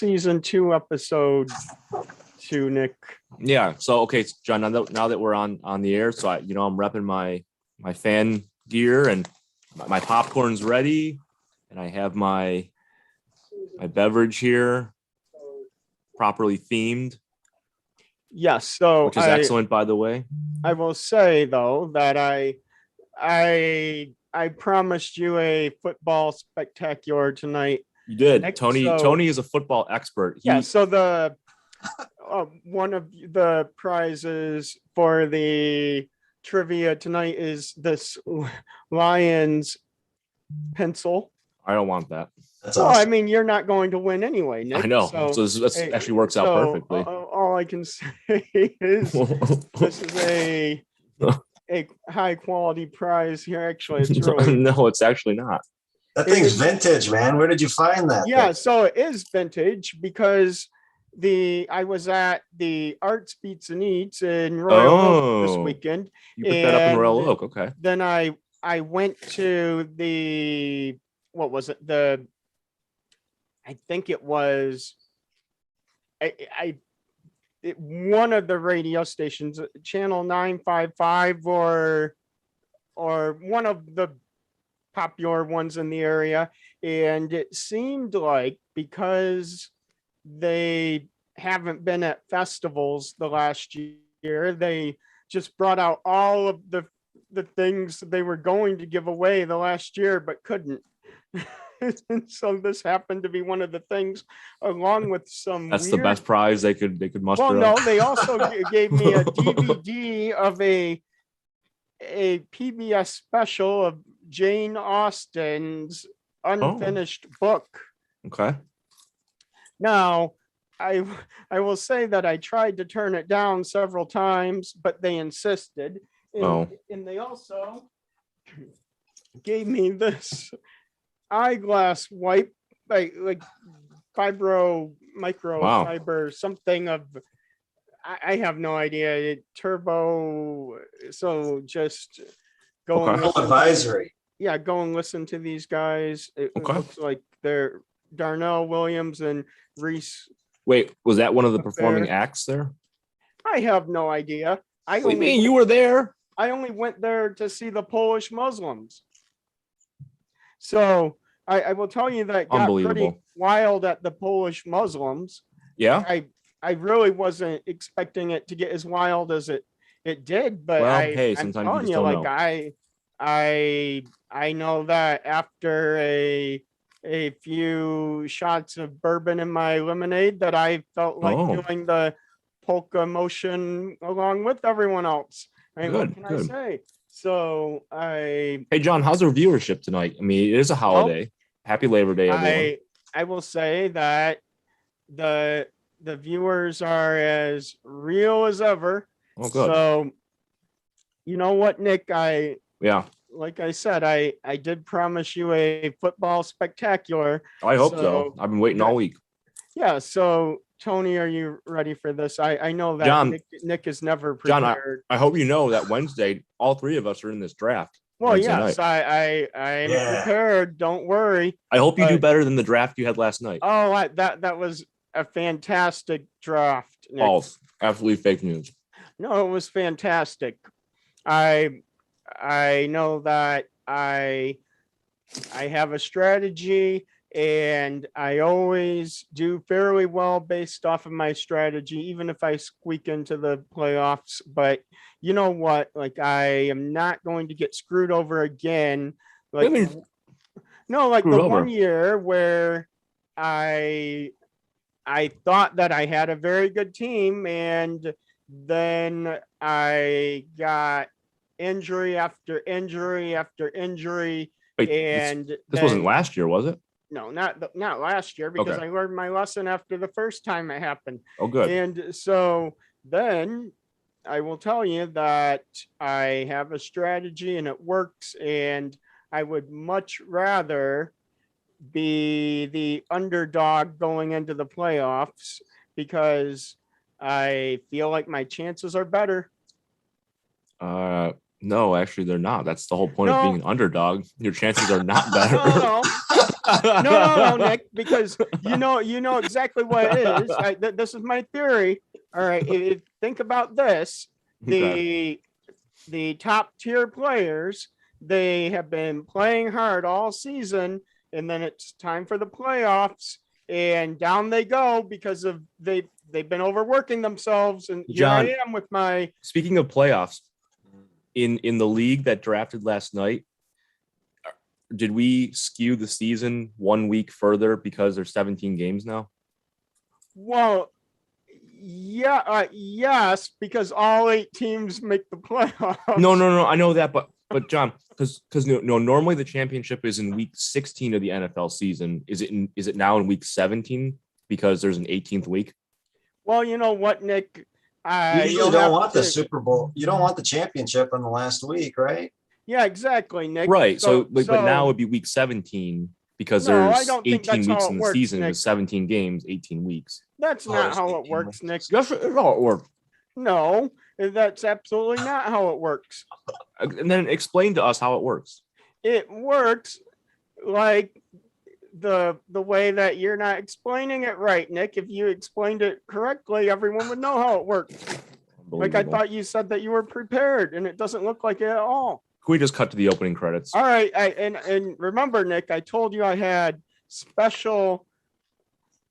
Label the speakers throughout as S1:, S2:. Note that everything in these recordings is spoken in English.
S1: season 2, episode 2, Nick.
S2: Yeah. So okay, John. Now that we're on the air, so I'm repping my fan gear and my popcorn's ready, and I have my beverage here, properly themed.
S1: Yes. So
S2: which is excellent, by the way.
S1: I will say though that I promised you a football spectacular tonight.
S2: You did.
S1: Nick,
S2: Tony is a football expert.
S1: So the one of the prizes for the trivia tonight is this Lions pencil.
S2: I don't want that.
S3: That's awesome.
S1: I mean, you're not going to win anyway, Nick.
S2: I know. So this actually works out perfectly.
S1: All I can say is this is a high quality prize here. Actually, it's really
S2: no, it's actually not.
S3: That thing's vintage, man. Where did you find that?
S1: Yeah, so it is vintage because I was at the Arts Beats and Eats in Royal Oak this weekend.
S2: You picked that up in Royal Oak, okay.
S1: Then I went to the I think it was one of the radio stations, channel 955 or one of the popular ones in the area, and it seemed like because they haven't been at festivals the last year, they just brought out all of the things they were going to give away the last year but couldn't. And so this happened to be one of the things, along with some.
S2: That's the best prize they could muster.
S1: Well, no, they also gave me a DVD of a PBS special of Jane Austen's unfinished book.
S2: Okay.
S1: Now, I will say that I tried to turn it down several times, but they insisted. And they also gave me this eyeglass wipe, like microfiber, something of, I have no idea, turbo. So just go
S3: advisory.
S1: Yeah, go and listen to these guys. It looks like they're Darnell Williams and Reese.
S2: Wait, was that one of the performing acts there?
S1: I have no idea.
S2: What do you mean? You were there?
S1: I only went there to see the Polish Muslims. So I will tell you that got pretty wild at the Polish Muslims.
S2: Yeah.
S1: I really wasn't expecting it to get as wild as it did, but I'm telling you, like know. I know that after a few shots of bourbon in my lemonade that I felt like doing the polka motion along with everyone else. I mean, what can I say? So hey
S2: John, how's our viewership tonight? I mean, it is a holiday. Happy Labor Day, everyone.
S1: I will say that the viewers are as real as ever.
S2: Oh, good.
S1: So you know what, Nick? Like I said, I did promise you a football spectacular.
S2: I hope so. I've been waiting all week.
S1: Yeah. So Tony, are you ready for this? I know that
S2: John,
S1: Nick is never prepared.
S2: John, I hope you know that Wednesday, all three of us are in this draft.
S1: Well, yes, I'm prepared. Don't worry.
S2: I hope you do better than the draft you had last night.
S1: Oh, that was a fantastic draft, Nick.
S2: False. Absolutely fake news.
S1: No, it was fantastic. I know that I have a strategy, and I always do fairly well based off of my strategy, even if I squeak into the playoffs. But you know what? Like, I am not going to get screwed over again. Like, the one year where I thought that I had a very good team, and then I got injury after injury after injury.
S2: Wait,
S1: and
S2: this wasn't last year, was it?
S1: No, not last year, because I learned my lesson after the first time it happened.
S2: Oh, good.
S1: And so then I will tell you that I have a strategy and it works, and I would much rather be the underdog going into the playoffs because I feel like my chances are better.
S2: No, actually, they're not. That's the whole point of being an underdog. Your chances are not better.
S1: No, Nick, because you know exactly what it is. This is my theory. All right, think about this:
S2: Okay.
S1: the top tier players, they have been playing hard all season, and then it's time for the playoffs, and down they go because of they've been overworking themselves. And here
S2: John,
S1: I am with my
S2: speaking of playoffs, in the league that drafted last night, did we skew the season 1 week further because there's 17 games now?
S1: well, yeah, yes, because all 8 teams make the playoffs.
S2: No. I know that, but John, because no, normally the championship is in week 16 of the NFL season. Is it now in week 17 because there's an 18th week?
S1: Well, you know what, Nick?
S3: You usually
S1: you'll
S3: don't
S1: have
S3: want the
S1: to-
S3: Super Bowl. You don't want the championship in the last week, right?
S1: Yeah, exactly, Nick.
S2: Right. So but now it'd be week 17 because
S1: No, I
S2: there's
S1: don't think
S2: 18
S1: that's how
S2: weeks
S1: it
S2: in the
S1: works,
S2: season
S1: Nick.
S2: with 17 games, 18 weeks.
S1: that's
S3: Oh,
S1: not
S3: there's
S1: how
S3: 18
S1: it works, Nick.
S2: That's how it works.
S1: No, that's absolutely not how it works.
S2: And then explain to us how it works.
S1: It works like the way that you're not explaining it right, Nick. If you explained it correctly, everyone would know how it works. Like I
S2: Unbelievable.
S1: thought you said that you were prepared, and it doesn't look like it at all.
S2: Can we just cut to the opening credits?
S1: All right, and remember, Nick, I told you I had special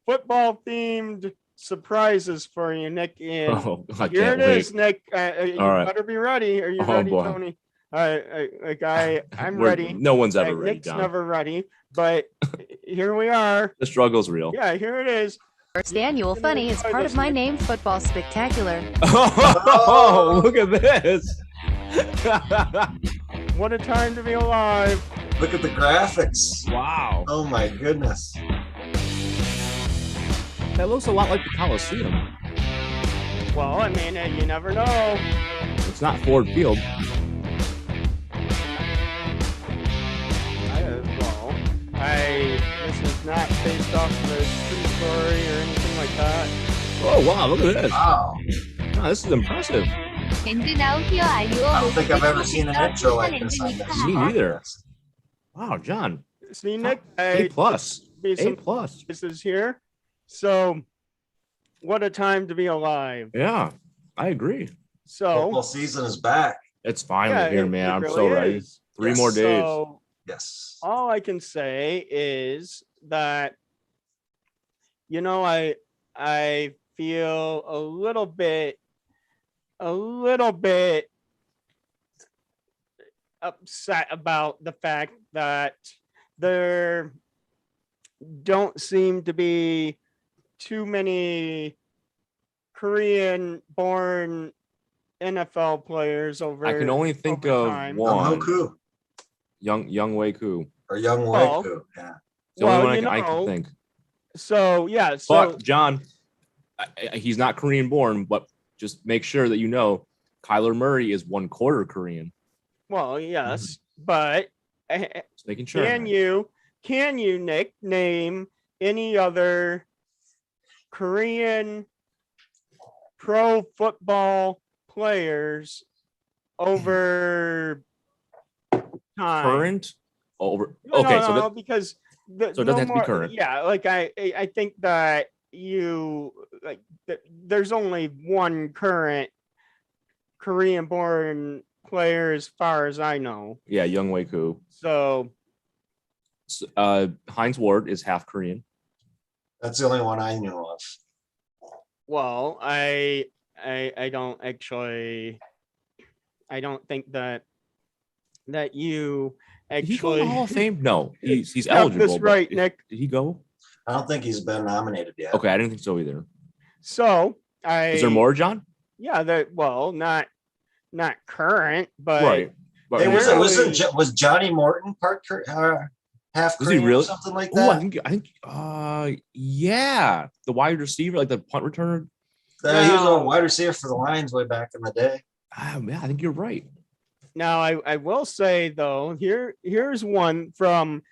S1: football themed surprises for you, Nick. And
S2: Oh, I
S1: here
S2: can't
S1: it
S2: wait.
S1: is, Nick. You
S2: All right.
S1: better be ready. Are you
S2: Oh,
S1: ready,
S2: boy.
S1: Tony? I'm
S2: We're-
S1: ready.
S2: No one's ever
S1: Like,
S2: ready,
S1: Nick's
S2: John.
S1: never ready, but here we are.
S2: The struggle's real.
S1: Yeah, here it is.
S4: Daniel Funny is part of My Name Football Spectacular.
S2: Oh, look at this.
S1: What a time to be alive.
S3: Look at the graphics.
S2: Wow.
S3: Oh my goodness.
S2: That looks a lot like the Coliseum.
S1: Well, I mean, you never know.
S2: It's not Ford Field.
S1: This is not based off of a true story or anything like that.
S2: Oh, wow. Look at this.
S3: Wow.
S2: Wow, this is impressive.
S5: 밴드 나우 히어 알리오
S3: I don't think I've ever seen an intro like this on this.
S2: Me neither. Wow, John.
S1: See, Nick,
S2: A plus.
S1: be
S2: A
S1: some
S2: plus.
S1: places here. So, what a time to be alive.
S2: Yeah, I agree.
S3: Football
S1: So,
S3: season is back.
S2: It's finally here, man. I'm so
S1: really
S2: ready.
S1: is.
S2: 3
S3: Yes.
S2: more days.
S1: So,
S3: Yes.
S1: all I can say is that, I feel a little bit upset about the fact that there don't seem to be too many Korean born NFL players over.
S2: I can only think
S1: over
S2: of
S1: time.
S2: one.
S3: Hoku
S2: Young Wei Koo.
S3: or Young
S1: Well,
S3: Waiku. Yeah.
S2: It's the only
S1: Well,
S2: one
S1: you
S2: I can
S1: know,
S2: think.
S1: So yeah, so
S2: But John, he's not Korean born, but just make sure that you know Kyler Murray is 1/4 Korean.
S1: well, yes, but
S2: Just making sure.
S1: can you Nick name any other Korean pro football players over time?
S2: Current over.
S1: No,
S2: Okay,
S1: no,
S2: so
S1: no,
S2: that,
S1: because
S2: so it doesn't have to be current.
S1: Yeah, like I think that there's only one current Korean born player as far as I know.
S2: yeah, Young Wei Koo.
S1: So
S2: Heinz Ward is half Korean.
S3: That's the only one I knew of.
S1: well, I don't actually I don't think that you
S2: Did he go in
S1: actually
S2: the Hall of Fame? No, he's
S1: got
S2: eligible.
S1: this
S2: but
S1: right, Nick.
S2: Did he go?
S3: I don't think he's been nominated yet.
S2: Okay, I didn't think so either.
S1: So
S2: Is there more, John?
S1: Yeah, not current, but
S2: Right. But
S3: Hey,
S1: Really?
S3: was Johnny Morton half
S2: Was he
S3: Korean or
S2: really?
S3: something like
S2: Oh,
S3: that?
S2: I think, yeah, the wide receiver, like the punt returner.
S3: He was a
S1: No.
S3: wide receiver for the Lions way back in the day.
S2: Yeah, I think you're right.
S1: Now I will say though, here's one from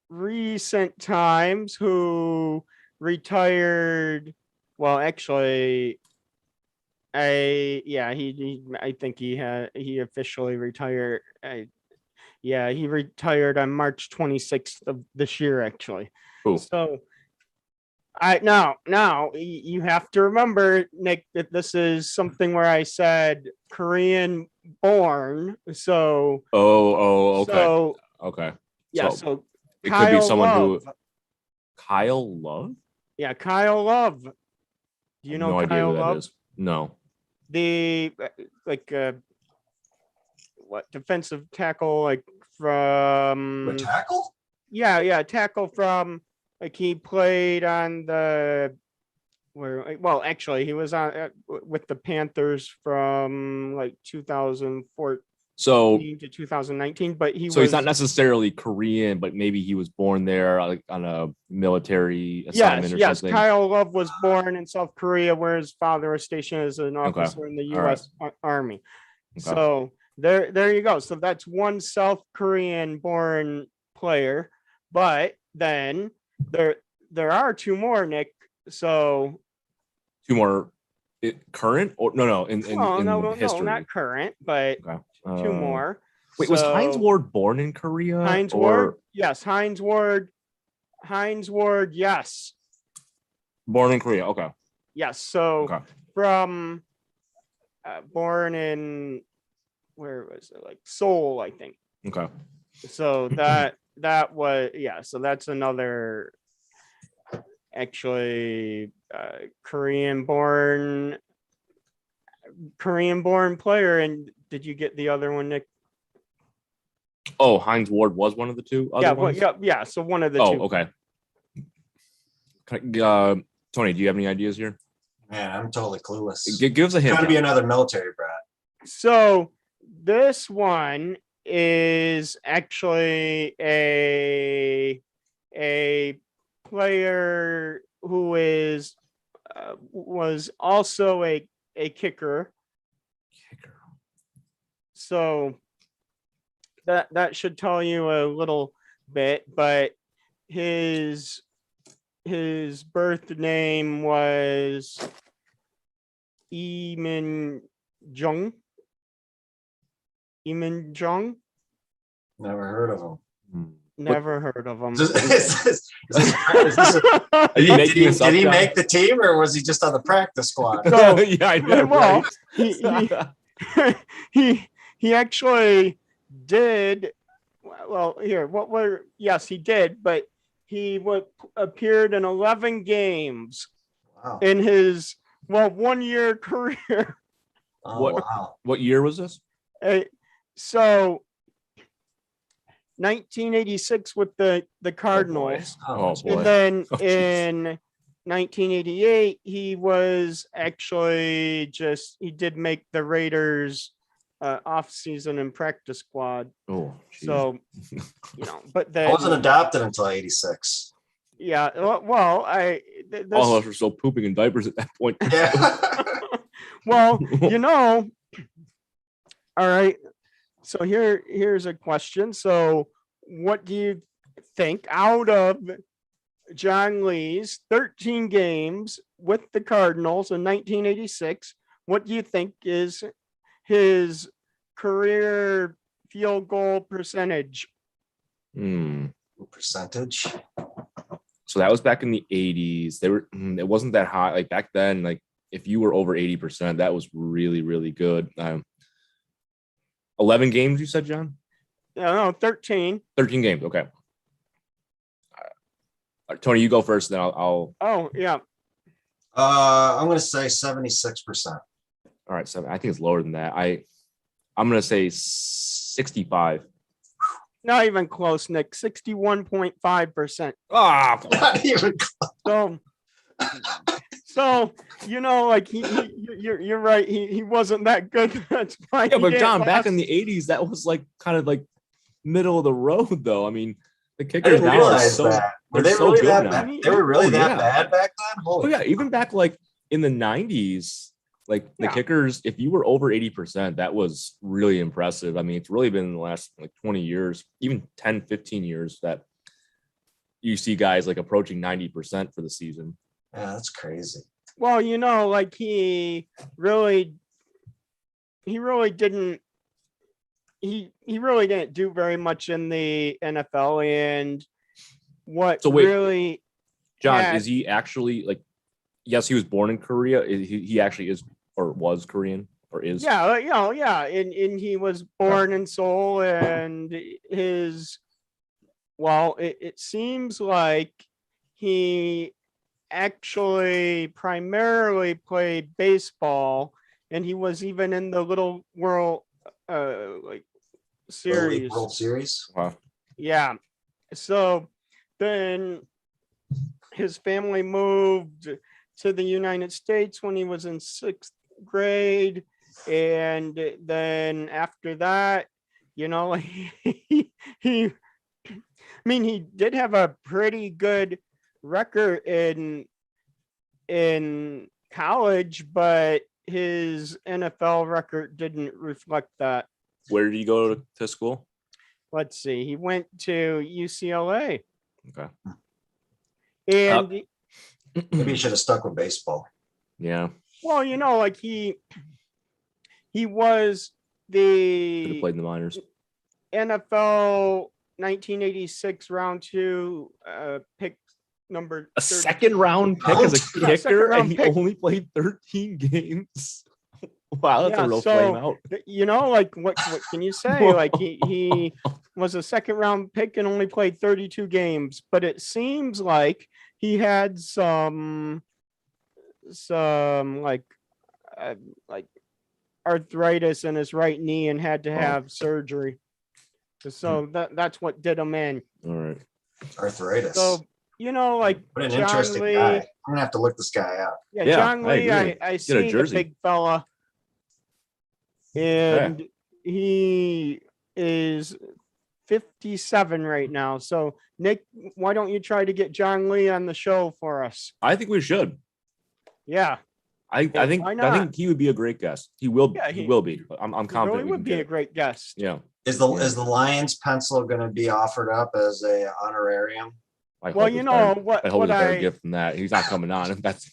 S1: recent times who retired. Well, actually, I think he officially retired. Yeah, he retired on March 26th of this year, actually.
S2: Cool.
S1: So now you have to remember, Nick, that this is something where I said Korean born. So
S2: Okay.
S1: so
S2: Okay.
S1: yeah,
S2: So
S1: so
S2: it could be
S1: Kyle
S2: someone
S1: Love.
S2: who Kyle Love?
S1: Yeah, Kyle Love. Do
S2: I
S1: you
S2: have
S1: know
S2: no idea
S1: Kyle
S2: who that
S1: Love?
S2: is. No.
S1: The like what defensive tackle like from
S3: A tackle?
S1: yeah, tackle from like he played on the where well actually he was on with the Panthers from like 2014
S2: So
S1: to 2019, but he
S2: so
S1: was
S2: he's not necessarily Korean, but maybe he was born there like on a military
S1: yes,
S2: assignment or
S1: yes.
S2: something.
S1: Kyle Love was born in South Korea, where his father was stationed as an
S2: Okay.
S1: officer in the
S2: All right.
S1: U.S. Army.
S2: Okay.
S1: So there you go. So that's one South Korean born player, but then there are two more, Nick. So
S2: Two more current or no in history.
S1: not current, but
S2: Okay.
S1: two more.
S2: Wait, was Heinz
S1: So,
S2: Ward born in Korea?
S1: Heinz
S2: or
S1: Ward? Yes, Heinz Ward, yes.
S2: born in Korea? Okay.
S1: Yes. So
S2: Okay.
S1: from born in where was it? Like Seoul, I think.
S2: Okay.
S1: So that was yeah. So that's another actually Korean born player. And did you get the other one, Nick?
S2: Oh, Heinz Ward was one of the two other
S1: Yeah,
S2: ones?
S1: yeah. So one of the
S2: Oh,
S1: two.
S2: okay. Tony, do you have any ideas here?
S3: Man, I'm totally clueless.
S2: Give us a
S3: It's
S2: hint.
S3: got to be
S2: John.
S3: another military brat.
S1: So this one is actually a player who is was also a kicker. So that should tell you a little bit, but his birth name was Emin Jung. Emin Jung.
S3: Never heard of him.
S1: Never heard of him.
S3: Is this
S2: Are you
S3: did
S2: making
S3: he,
S2: this up,
S3: did he
S2: John?
S3: make the team or was he just on the practice squad?
S1: So,
S2: yeah, I know,
S1: well,
S2: right?
S1: he actually did well here. What were yes, he did, but he appeared in 11 games
S3: Wow.
S1: in his 1 year career.
S3: Oh,
S2: What-
S3: wow.
S2: What year was this?
S1: So 1986 with the Cardinals.
S2: Oh, boy.
S1: And then
S2: Oh, jeez.
S1: in 1988, he was actually he did make the Raiders off season and practice squad.
S2: Oh, geez.
S1: So, but
S3: I
S1: then
S3: wasn't adopted until 86.
S1: yeah, well,
S2: all of us were still pooping in diapers at that point.
S3: Yeah.
S1: well, all right. So here's a question. So what do you think out of John Lee's 13 games with the Cardinals in 1986? What do you think is his career field goal percentage?
S3: Percentage.
S2: So that was back in the 80s. It wasn't that high. Like back then, like if you were over 80%, that was really, really good. 11 games, you said, John?
S1: No, 13.
S2: 13 games. Okay. Tony, you go first, then I'll.
S1: Oh, yeah.
S3: I'm going to say 76%.
S2: All right. So I think it's lower than that. I'm going to say 65.
S1: Not even close, Nick. 61.5%.
S2: Ah,
S3: Not even
S1: So like you're right. He wasn't that good. That's fine.
S2: yeah, but John, back in the 80s, that was like kind of like middle of the road, though. I mean, the
S3: I
S2: kickers
S3: didn't
S2: now are
S3: realize
S2: so
S3: that. Were
S2: they're
S3: they
S2: so
S3: really
S2: good
S3: that
S2: now.
S3: bad? They were really
S2: Oh,
S3: that
S2: yeah.
S3: bad back then?
S2: Oh
S3: Holy
S2: yeah, even back like in the 90s, like the
S1: Yeah.
S2: kickers, if you were over 80%, that was really impressive. I mean, it's really been in the last like 20 years, even 10, 15 years that you see guys like approaching 90% for the season.
S3: Yeah, that's crazy.
S1: Well, like he really didn't. he really didn't do very much in the NFL, and what
S2: So wait,
S1: really
S2: John,
S1: had-
S2: is he actually like? Yes, he was born in Korea. He actually is or was Korean or is?
S1: Yeah, yeah, and he was born in Seoul, and it seems like he actually primarily played baseball, and he was even in the Little World like
S3: Little League
S1: series.
S3: World Series.
S2: Wow.
S1: Yeah. So then his family moved to the United States when he was in 6th grade. And then after that, he he did have a pretty good record in college, but his NFL record didn't reflect that.
S2: Where did he go to school?
S1: Let's see. He went to UCLA.
S2: Okay.
S1: And
S3: Maybe he should have stuck with baseball.
S2: Yeah.
S1: well, like he was
S2: Could have
S1: the
S2: played in the minors.
S1: NFL 1986 round 2 pick number
S2: A
S1: 30.
S2: second round pick as a
S1: Yeah, second
S2: kicker,
S1: round
S2: and he
S1: pick.
S2: only played 13 games. Wow, that's
S1: Yeah,
S2: a real
S1: so,
S2: flame out.
S1: Like what can you say? Like he was a second round pick and only played 32 games, but it seems like he had some like arthritis in his right knee and had to have surgery. So that's what did him in.
S2: All right.
S3: Arthritis.
S1: So like
S3: What an
S1: John
S3: interesting
S1: Lee,
S3: guy. I'm gonna have to look this guy up.
S1: yeah,
S2: Yeah,
S1: John
S2: I
S1: Lee,
S2: agree.
S1: I
S2: a
S1: see the
S2: jersey.
S1: big fella, and he is 57 right now. So Nick, why don't you try to get John Lee on the show for us?
S2: I think we should.
S1: Yeah,
S2: I think
S1: why
S2: I
S1: not?
S2: think he would be a great guest. He will.
S1: Yeah,
S2: he
S1: he-
S2: will be. I'm
S1: he
S2: confident.
S1: really
S2: we
S1: would
S2: can
S1: be
S2: get
S1: a
S2: it.
S1: great guest.
S2: Yeah.
S3: Is
S2: Yeah.
S3: the Lions pencil going to be offered up as a honorarium?
S2: I
S1: Well,
S2: hope
S1: you
S2: it's
S1: know
S2: better.
S1: what?
S2: I hope
S1: What
S2: it's a better
S1: I
S2: gift than that. He's not coming on. That's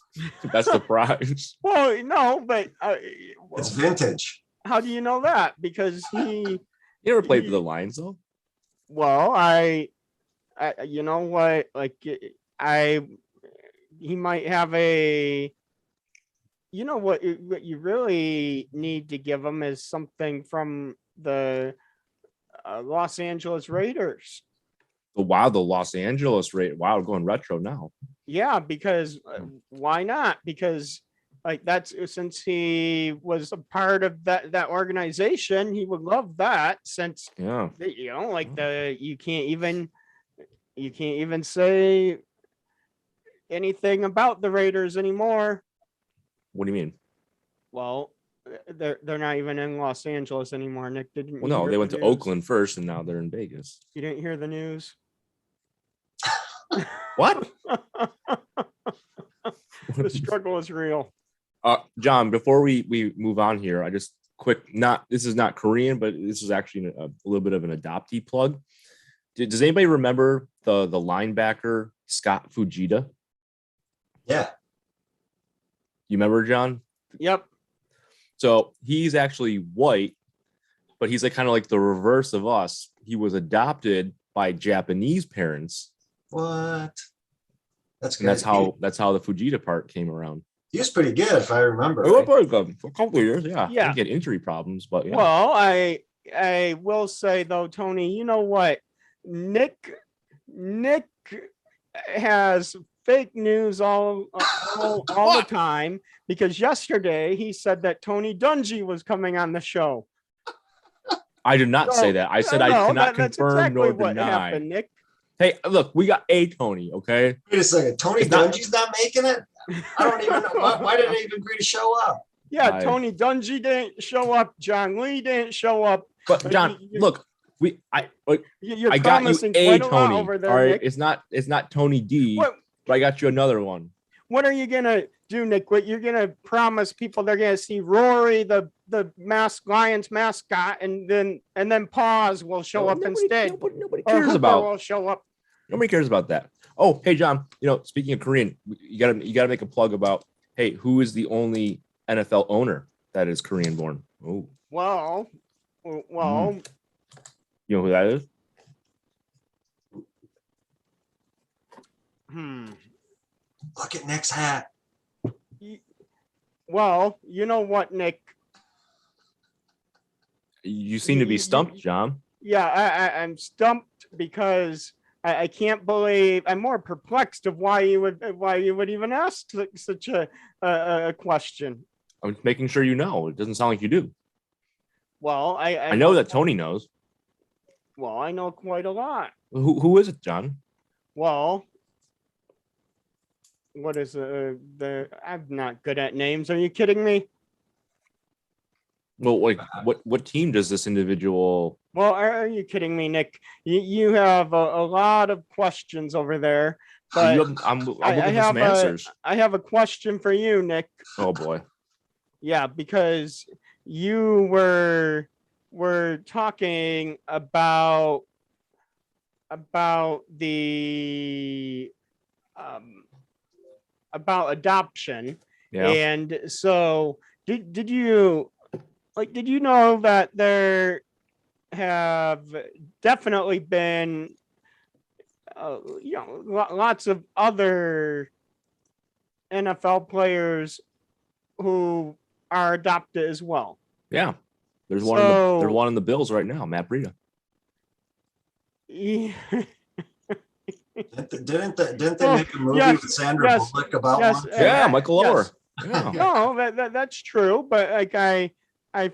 S2: the prize.
S1: well, no, but
S3: It's vintage.
S1: how do you know that? Because
S2: You never played for the Lions though.
S1: well, I you know what? Like he might have a. You know what you really need to give him is something from the Los Angeles Raiders.
S2: The Los Angeles rate. Wow, going retro now.
S1: Yeah, because why not? Because like that's since he was a part of that organization, he would love that. Since
S2: Yeah.
S1: like you can't even say anything about the Raiders anymore.
S2: What do you mean?
S1: Well, they're not even in Los Angeles anymore. Nick, didn't
S2: Well,
S1: you
S2: no,
S1: hear
S2: they
S1: the
S2: went to
S1: news?
S2: Oakland first, and now they're in Vegas.
S1: You didn't hear the news?
S2: What?
S1: The struggle is real.
S2: John, before we move on here, I just this is not Korean, but this is actually a little bit of an adoptee plug. Does anybody remember the linebacker Scott Fujita?
S3: Yeah.
S2: You remember, John?
S1: Yep.
S2: So he's actually white, but he's like kind of like the reverse of us. He was adopted by Japanese parents,
S3: What? That's
S2: and
S3: good.
S2: that's how the Fujita part came around.
S3: He was pretty good, if I remember.
S2: It was
S3: right.
S2: pretty good for a couple of years, yeah.
S1: Yeah.
S2: Didn't get injury problems, but yeah.
S1: Well, I will say though, Tony, you know what? Nick has fake news all the time, because yesterday he said that Tony Dungy was coming on the show.
S2: I did not say that. I said I
S1: No,
S2: cannot
S1: that's
S2: confirm
S1: exactly
S2: nor
S1: what
S2: deny.
S1: happened, Nick.
S2: Hey, look, we got a Tony, okay?
S3: Wait a second. Tony
S2: It's not-
S3: Dungy's not making it? I don't even know. Why did they even agree to show up?
S1: Yeah,
S2: I-
S1: Tony Dungy didn't show up. John Lee didn't show up.
S2: But John, look,
S1: You're
S2: I got you
S1: promising
S2: a
S1: quite a lot
S2: Tony.
S1: over there,
S2: All right,
S1: Nick.
S2: it's not Tony D,
S1: What,
S2: but I got you another one.
S1: what are you gonna do, Nick? What you're gonna promise people they're gonna see Rory, the Lions mascot, and then Paws will show up instead.
S2: Nobody
S1: Or
S2: cares
S1: Hooper
S2: about.
S1: will show up.
S2: Nobody cares about that. Oh, hey John, speaking of Korean, you gotta make a plug about, hey, who is the only NFL owner that is Korean born? Oh,
S1: Well,
S2: You know who that is?
S3: Look at Nick's hat.
S1: Well, you know what, Nick?
S2: You seem to be stumped, John.
S1: Yeah, I'm stumped because I can't believe I'm more perplexed of why you would even ask such a question.
S2: I'm making sure you know. It doesn't sound like you do.
S1: Well,
S2: I know that Tony knows.
S1: Well, I know quite a lot.
S2: Who is it, John?
S1: Well, what is the? I'm not good at names. Are you kidding me?
S2: Well, like what team does this individual?
S1: Well, are you kidding me, Nick? You have a lot of questions over there. But
S2: I'm looking for
S1: I
S2: some answers.
S1: I have a question for you, Nick.
S2: Oh boy.
S1: Yeah, because you were talking about the about adoption.
S2: Yeah.
S1: And so did you know that there have definitely been lots of other NFL players who are adopted as well?
S2: Yeah. There's
S1: So-
S2: there's one in the Bills right now, Matt Breida.
S1: Yeah.
S3: Didn't they
S1: Oh,
S3: make a movie
S1: yes,
S3: with Sandra
S1: yes,
S3: Bullock about
S1: yes,
S3: one?
S2: Yeah, Michael
S1: yes.
S2: Oher. Yeah.
S1: No, that's true, but like I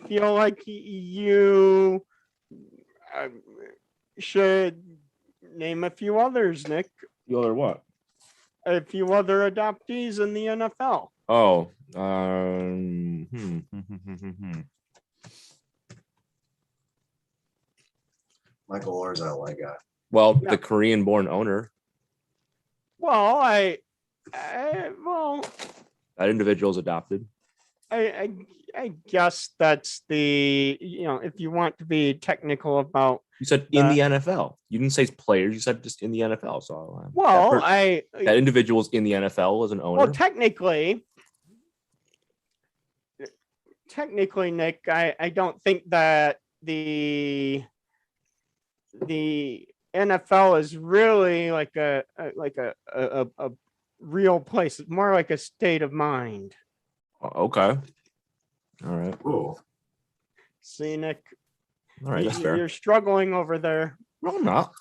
S1: feel like you should name a few others, Nick.
S2: The other what?
S1: A few other adoptees in the NFL.
S2: Oh,
S3: Michael Oher's that white guy.
S2: Well,
S1: Yeah.
S2: the Korean-born owner.
S1: Well, well,
S2: That individual's adopted.
S1: I guess that's the, if you want to be technical about,
S2: You said in the NFL. You didn't say players. You said just in the NFL. So
S1: well,
S2: that individual's in the NFL as an owner.
S1: well, technically, Nick, I don't think that the NFL is really like a real place. It's more like a state of mind.
S2: Okay. All right.
S3: Ooh.
S1: See, Nick,
S2: All right. That's fair.
S1: you're struggling over there.
S2: No, I'm not.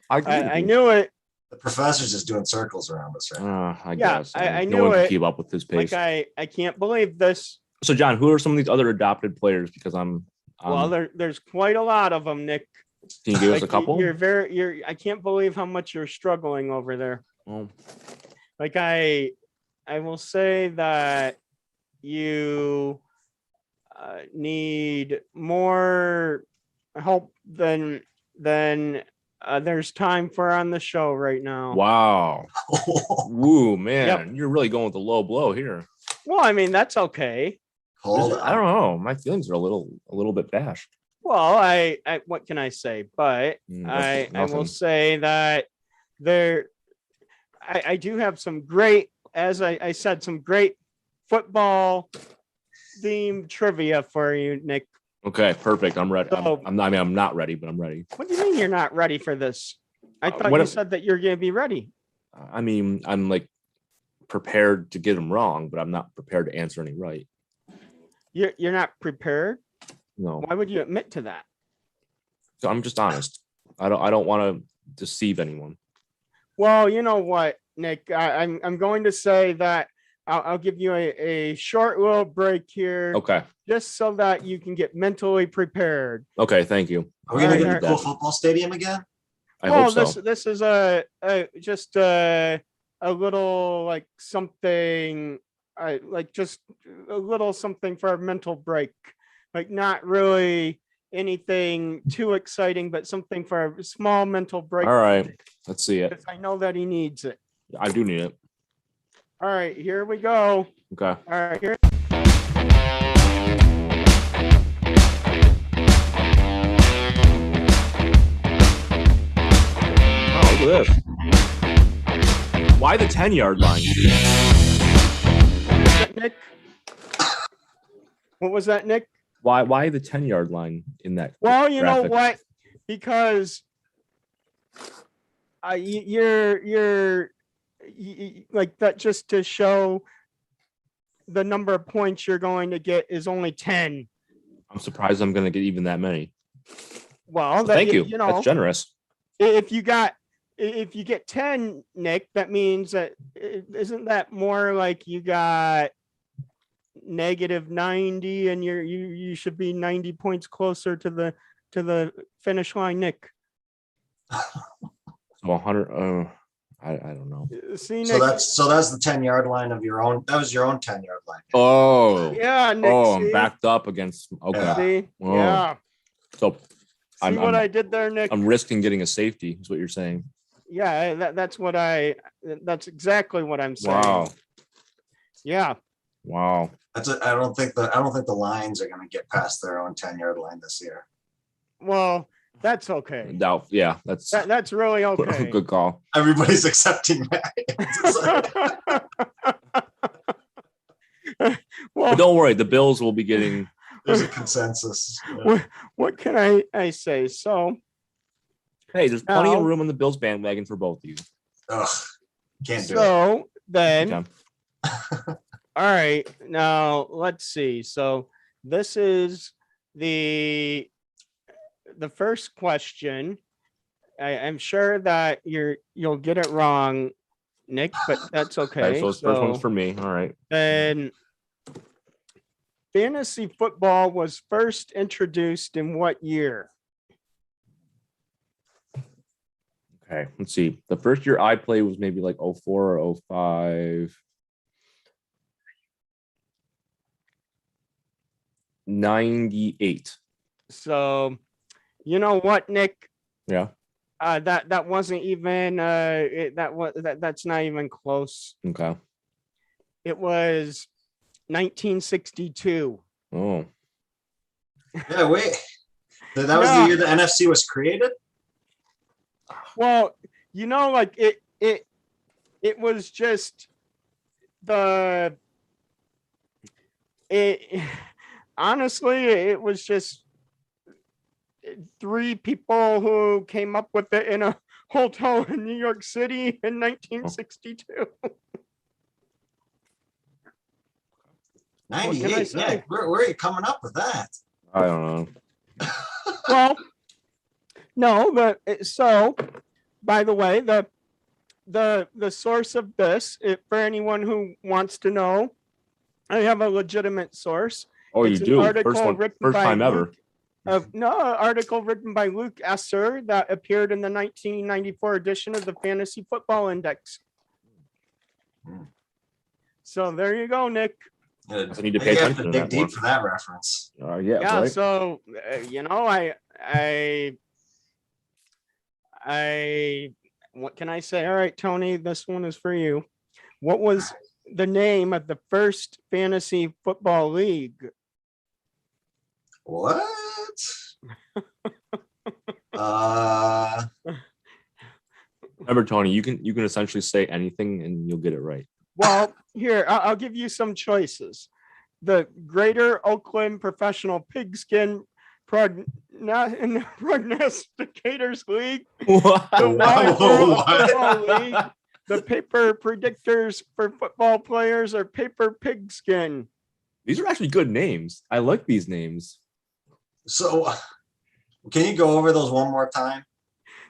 S2: I agree with
S1: I
S2: you.
S1: knew it.
S3: The professor's just doing circles around us right now.
S2: I
S1: Yeah,
S2: guess.
S1: I
S2: no
S1: knew
S2: one can
S1: it.
S2: keep up with his pace.
S1: Like I can't believe this.
S2: So, John, who are some of these other adopted players? Because I'm.
S1: Well, there's quite a lot of them, Nick.
S2: Can you give us
S1: Like,
S2: a couple?
S1: I can't believe how much you're struggling over there.
S2: Well,
S1: Like I will say that you need more help than there's time for on the show right now.
S2: wow. Woo, man.
S1: Yep.
S2: You're really going with the low blow here.
S1: Well, I mean, that's okay.
S3: Hold
S2: I don't know. My feelings are a little bit dashed.
S1: Well, I what can I say? But I will
S2: Nothing.
S1: say that I do have some great, as I said, some great football themed trivia for you, Nick.
S2: Okay, perfect. I'm ready.
S1: So-
S2: I'm not. I mean, I'm not ready, but I'm ready.
S1: What do you mean you're not ready for this? I thought
S2: what
S1: you
S2: if-
S1: said that you're going to be ready.
S2: I mean, I'm like prepared to get them wrong, but I'm not prepared to answer any right.
S1: You're not prepared.
S2: No.
S1: Why would you admit to that?
S2: So I'm just honest. I don't want to deceive anyone.
S1: Well, you know what, Nick? I'm going to say that I'll give you a short little break here,
S2: Okay.
S1: just so that you can get mentally prepared.
S2: Okay. Thank you.
S3: Are we gonna
S1: Alright,
S3: get a
S2: alright.
S3: cool football stadium again?
S2: I
S1: Well,
S2: hope so.
S1: this is just a little like something, like just a little something for a mental break, like not really anything too exciting, but something for a small mental break.
S2: All right. Let's see it.
S1: Because I know that he needs it.
S2: I do need it.
S1: All right, here we go.
S2: Okay.
S1: All right, here.
S2: Oh, look at this. Why the 10-yard line?
S1: Nick. What was that, Nick?
S2: Why the 10-yard line in that?
S1: Well, you know
S2: graphic?
S1: what? because you're like that, just to show the number of points you're going to get is only 10.
S2: I'm surprised I'm gonna get even that many.
S1: Well,
S2: So thank you.
S1: You
S2: That's
S1: know,
S2: generous.
S1: if you get 10, Nick, that means that isn't that more like you got -90 and you should be 90 points closer to the finish line, Nick.
S2: So 100. I don't know.
S1: See,
S3: So
S1: Nick.
S3: that's the 10-yard line of your own. That was your own 10-yard line.
S2: Oh,
S1: Yeah, Nick.
S2: oh, I'm
S1: see?
S2: backed up against. Okay.
S3: Yeah.
S1: See?
S2: Oh.
S1: Yeah.
S2: So
S1: See
S2: I'm-
S1: what
S2: I'm-
S1: I did there, Nick?
S2: I'm risking getting a safety. Is what you're saying?
S1: Yeah, that's exactly what I'm saying.
S2: Wow.
S1: Yeah.
S2: Wow.
S3: I don't think the Lions are going to get past their own 10-yard line this year.
S1: Well, that's okay.
S2: Doubt. Yeah, that's
S1: That's really okay.
S2: good call.
S3: Everybody's accepting that. It's like,
S1: Well,
S2: But don't worry, the Bills will be getting.
S3: there's a consensus. Yeah.
S1: what can I say? So
S2: Hey, there's plenty of
S1: Now-
S2: room on the Bills bandwagon for both of you.
S3: Ugh, can't do it.
S1: so then
S2: Okay.
S1: all right, now let's see. So this is the first question. I'm sure that you'll get it wrong, Nick, but that's okay.
S2: Okay, so this first one's for me. All right.
S1: Then fantasy football was first introduced in what year?
S2: Okay, let's see. The first year I played was maybe like 04 or 05. 98.
S1: So, you know what, Nick?
S2: Yeah.
S1: That wasn't even that's not even close.
S2: Okay.
S1: It was 1962.
S2: Oh.
S3: Yeah, wait. That was the year the NFC was created?
S1: Well, you know, like it was just honestly, it was just 3 people who came up with it in a hotel in New York City in 1962.
S3: 98.
S1: say?
S3: Yeah, where are you coming up with that?
S2: I don't know.
S1: Well, no, so by the way, the source of this, for anyone who wants to know, I have a legitimate source.
S2: Oh,
S1: It's
S2: you
S1: an
S2: do.
S1: article
S2: First one,
S1: written
S2: first
S1: by
S2: time ever.
S1: Article written by Luke Esser that appeared in the 1994 edition of the Fantasy Football Index.
S3: Hmm.
S1: So there you go, Nick.
S3: I
S2: I need to pay
S3: you have
S2: attention
S3: to
S2: to
S3: dig
S2: that more.
S3: deep for that reference.
S2: Yeah.
S1: Yeah.
S2: Right?
S1: So you know, I what can I say? All right, Tony, this one is for you. What was the name of the first fantasy football league?
S3: What? uh,
S2: Remember, Tony, you can essentially say anything and you'll get it right.
S1: Well, here, I'll give you some choices. The Greater Oakland Professional Pigskin Prognosticators League,
S2: What?
S1: the Wide World
S3: What?
S1: Football League, the Paper Predictors for Football Players, or Paper Pigskin.
S2: These are actually good names. I like these names.
S3: so can you go over those one more time?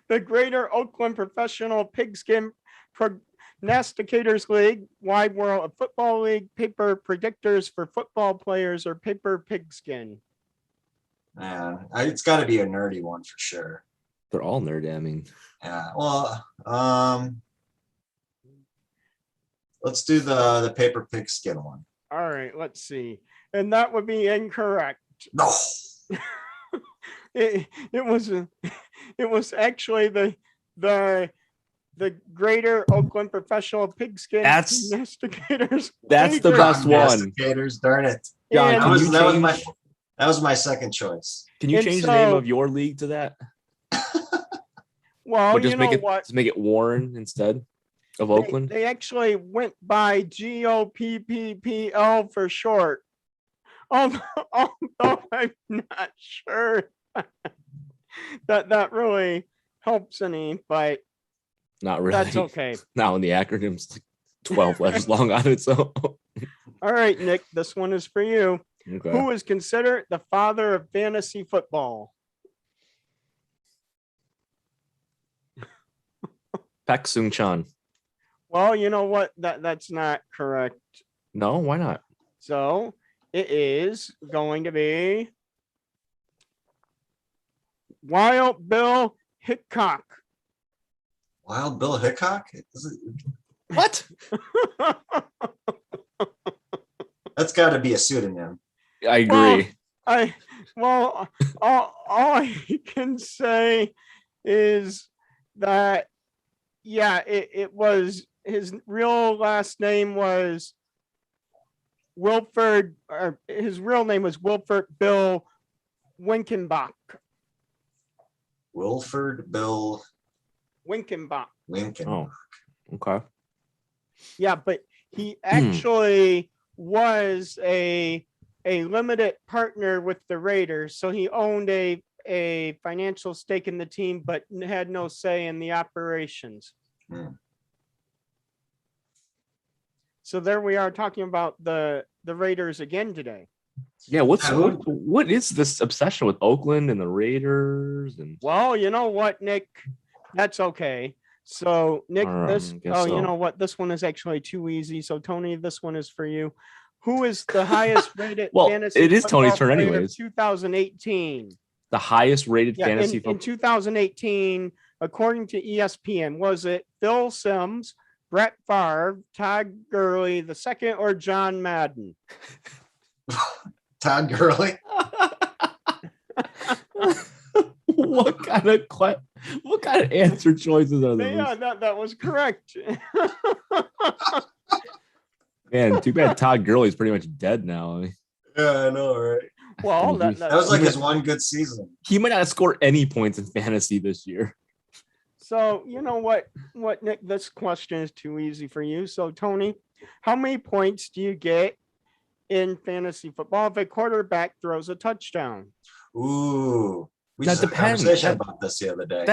S1: The Greater Oakland Professional Pigskin Prognosticators League, Wide World Football League, Paper Predictors for Football Players, or Paper Pigskin.
S3: Man, it's got to be a nerdy one for sure.
S2: They're all nerdy. I mean,
S3: Yeah. Well, let's do the paper pigskin one.
S1: All right, let's see. And that would be incorrect.
S3: No.
S1: It was actually the Greater Oakland Professional Pigskin
S2: That's-
S1: Prognosticators.
S2: that's the
S1: League.
S2: best one.
S3: Prognosticators, darn it.
S2: John,
S1: And-
S2: can you
S3: That was my second choice.
S2: Can you
S1: And
S2: change the name
S1: so-
S2: of your league to that?
S1: Well,
S2: Or
S1: you
S2: just
S1: know
S2: make it
S1: what?
S2: just make it Warren instead of
S1: They-
S2: Oakland?
S1: They actually went by GOPPPL for short. Although I'm not sure. that really helps any, but
S2: Not really.
S1: that's okay.
S2: Now in the acronym's like 12 letters long on it. So
S1: All right, Nick, this one is for you.
S2: okay.
S1: Who is considered the father of fantasy football?
S2: Pak Sung Chan.
S1: Well, you know what? That's not correct.
S2: No, why not?
S1: So it is going to be Wild Bill Hickok.
S3: Wild Bill Hickok?
S2: What?
S3: That's got to be a pseudonym.
S2: I agree.
S1: All I can say is that yeah, it was his real last name was Wilford, or his real name was Wilford Bill Winkenbach.
S3: Wilford Bill
S1: Winkenbach.
S3: Lincoln.
S2: Oh, okay.
S1: Yeah, but he actually was a limited partner with the Raiders, so he owned a financial stake in the team, but had no say in the operations.
S3: Hmm.
S1: So there we are talking about the Raiders again today.
S2: Yeah,
S3: Who-
S2: what is this obsession with Oakland and the Raiders and
S1: Well, you know what, Nick? That's okay. So Nick, this
S2: guess
S1: you
S2: so.
S1: know what? This one is actually too easy. So Tony, this one is for you. Who is the highest rated
S2: Well,
S1: fantasy
S2: it is Tony's
S1: football
S2: turn
S1: player of
S2: anyways.
S1: 2018.
S2: the highest rated
S1: Yeah,
S2: fantasy
S1: in
S2: football?
S1: 2018, according to ESPN, was it Phil Simms, Brett Favre, Todd Gurley the second, or John Madden?
S3: Todd Gurley.
S2: what kind of answer choices are
S1: Yeah,
S2: those?
S1: that was correct.
S2: Man, too bad Todd Gurley's pretty much dead now.
S3: Yeah, I know, right?
S1: Well,
S2: That
S3: That was like his one good season.
S2: He might not score any points in fantasy this year.
S1: so you know what, Nick? This question is too easy for you. So Tony, how many points do you get in fantasy football if a quarterback throws a touchdown?
S3: Ooh. We
S2: That
S3: just had a
S2: depends.
S3: conversation about this the other day.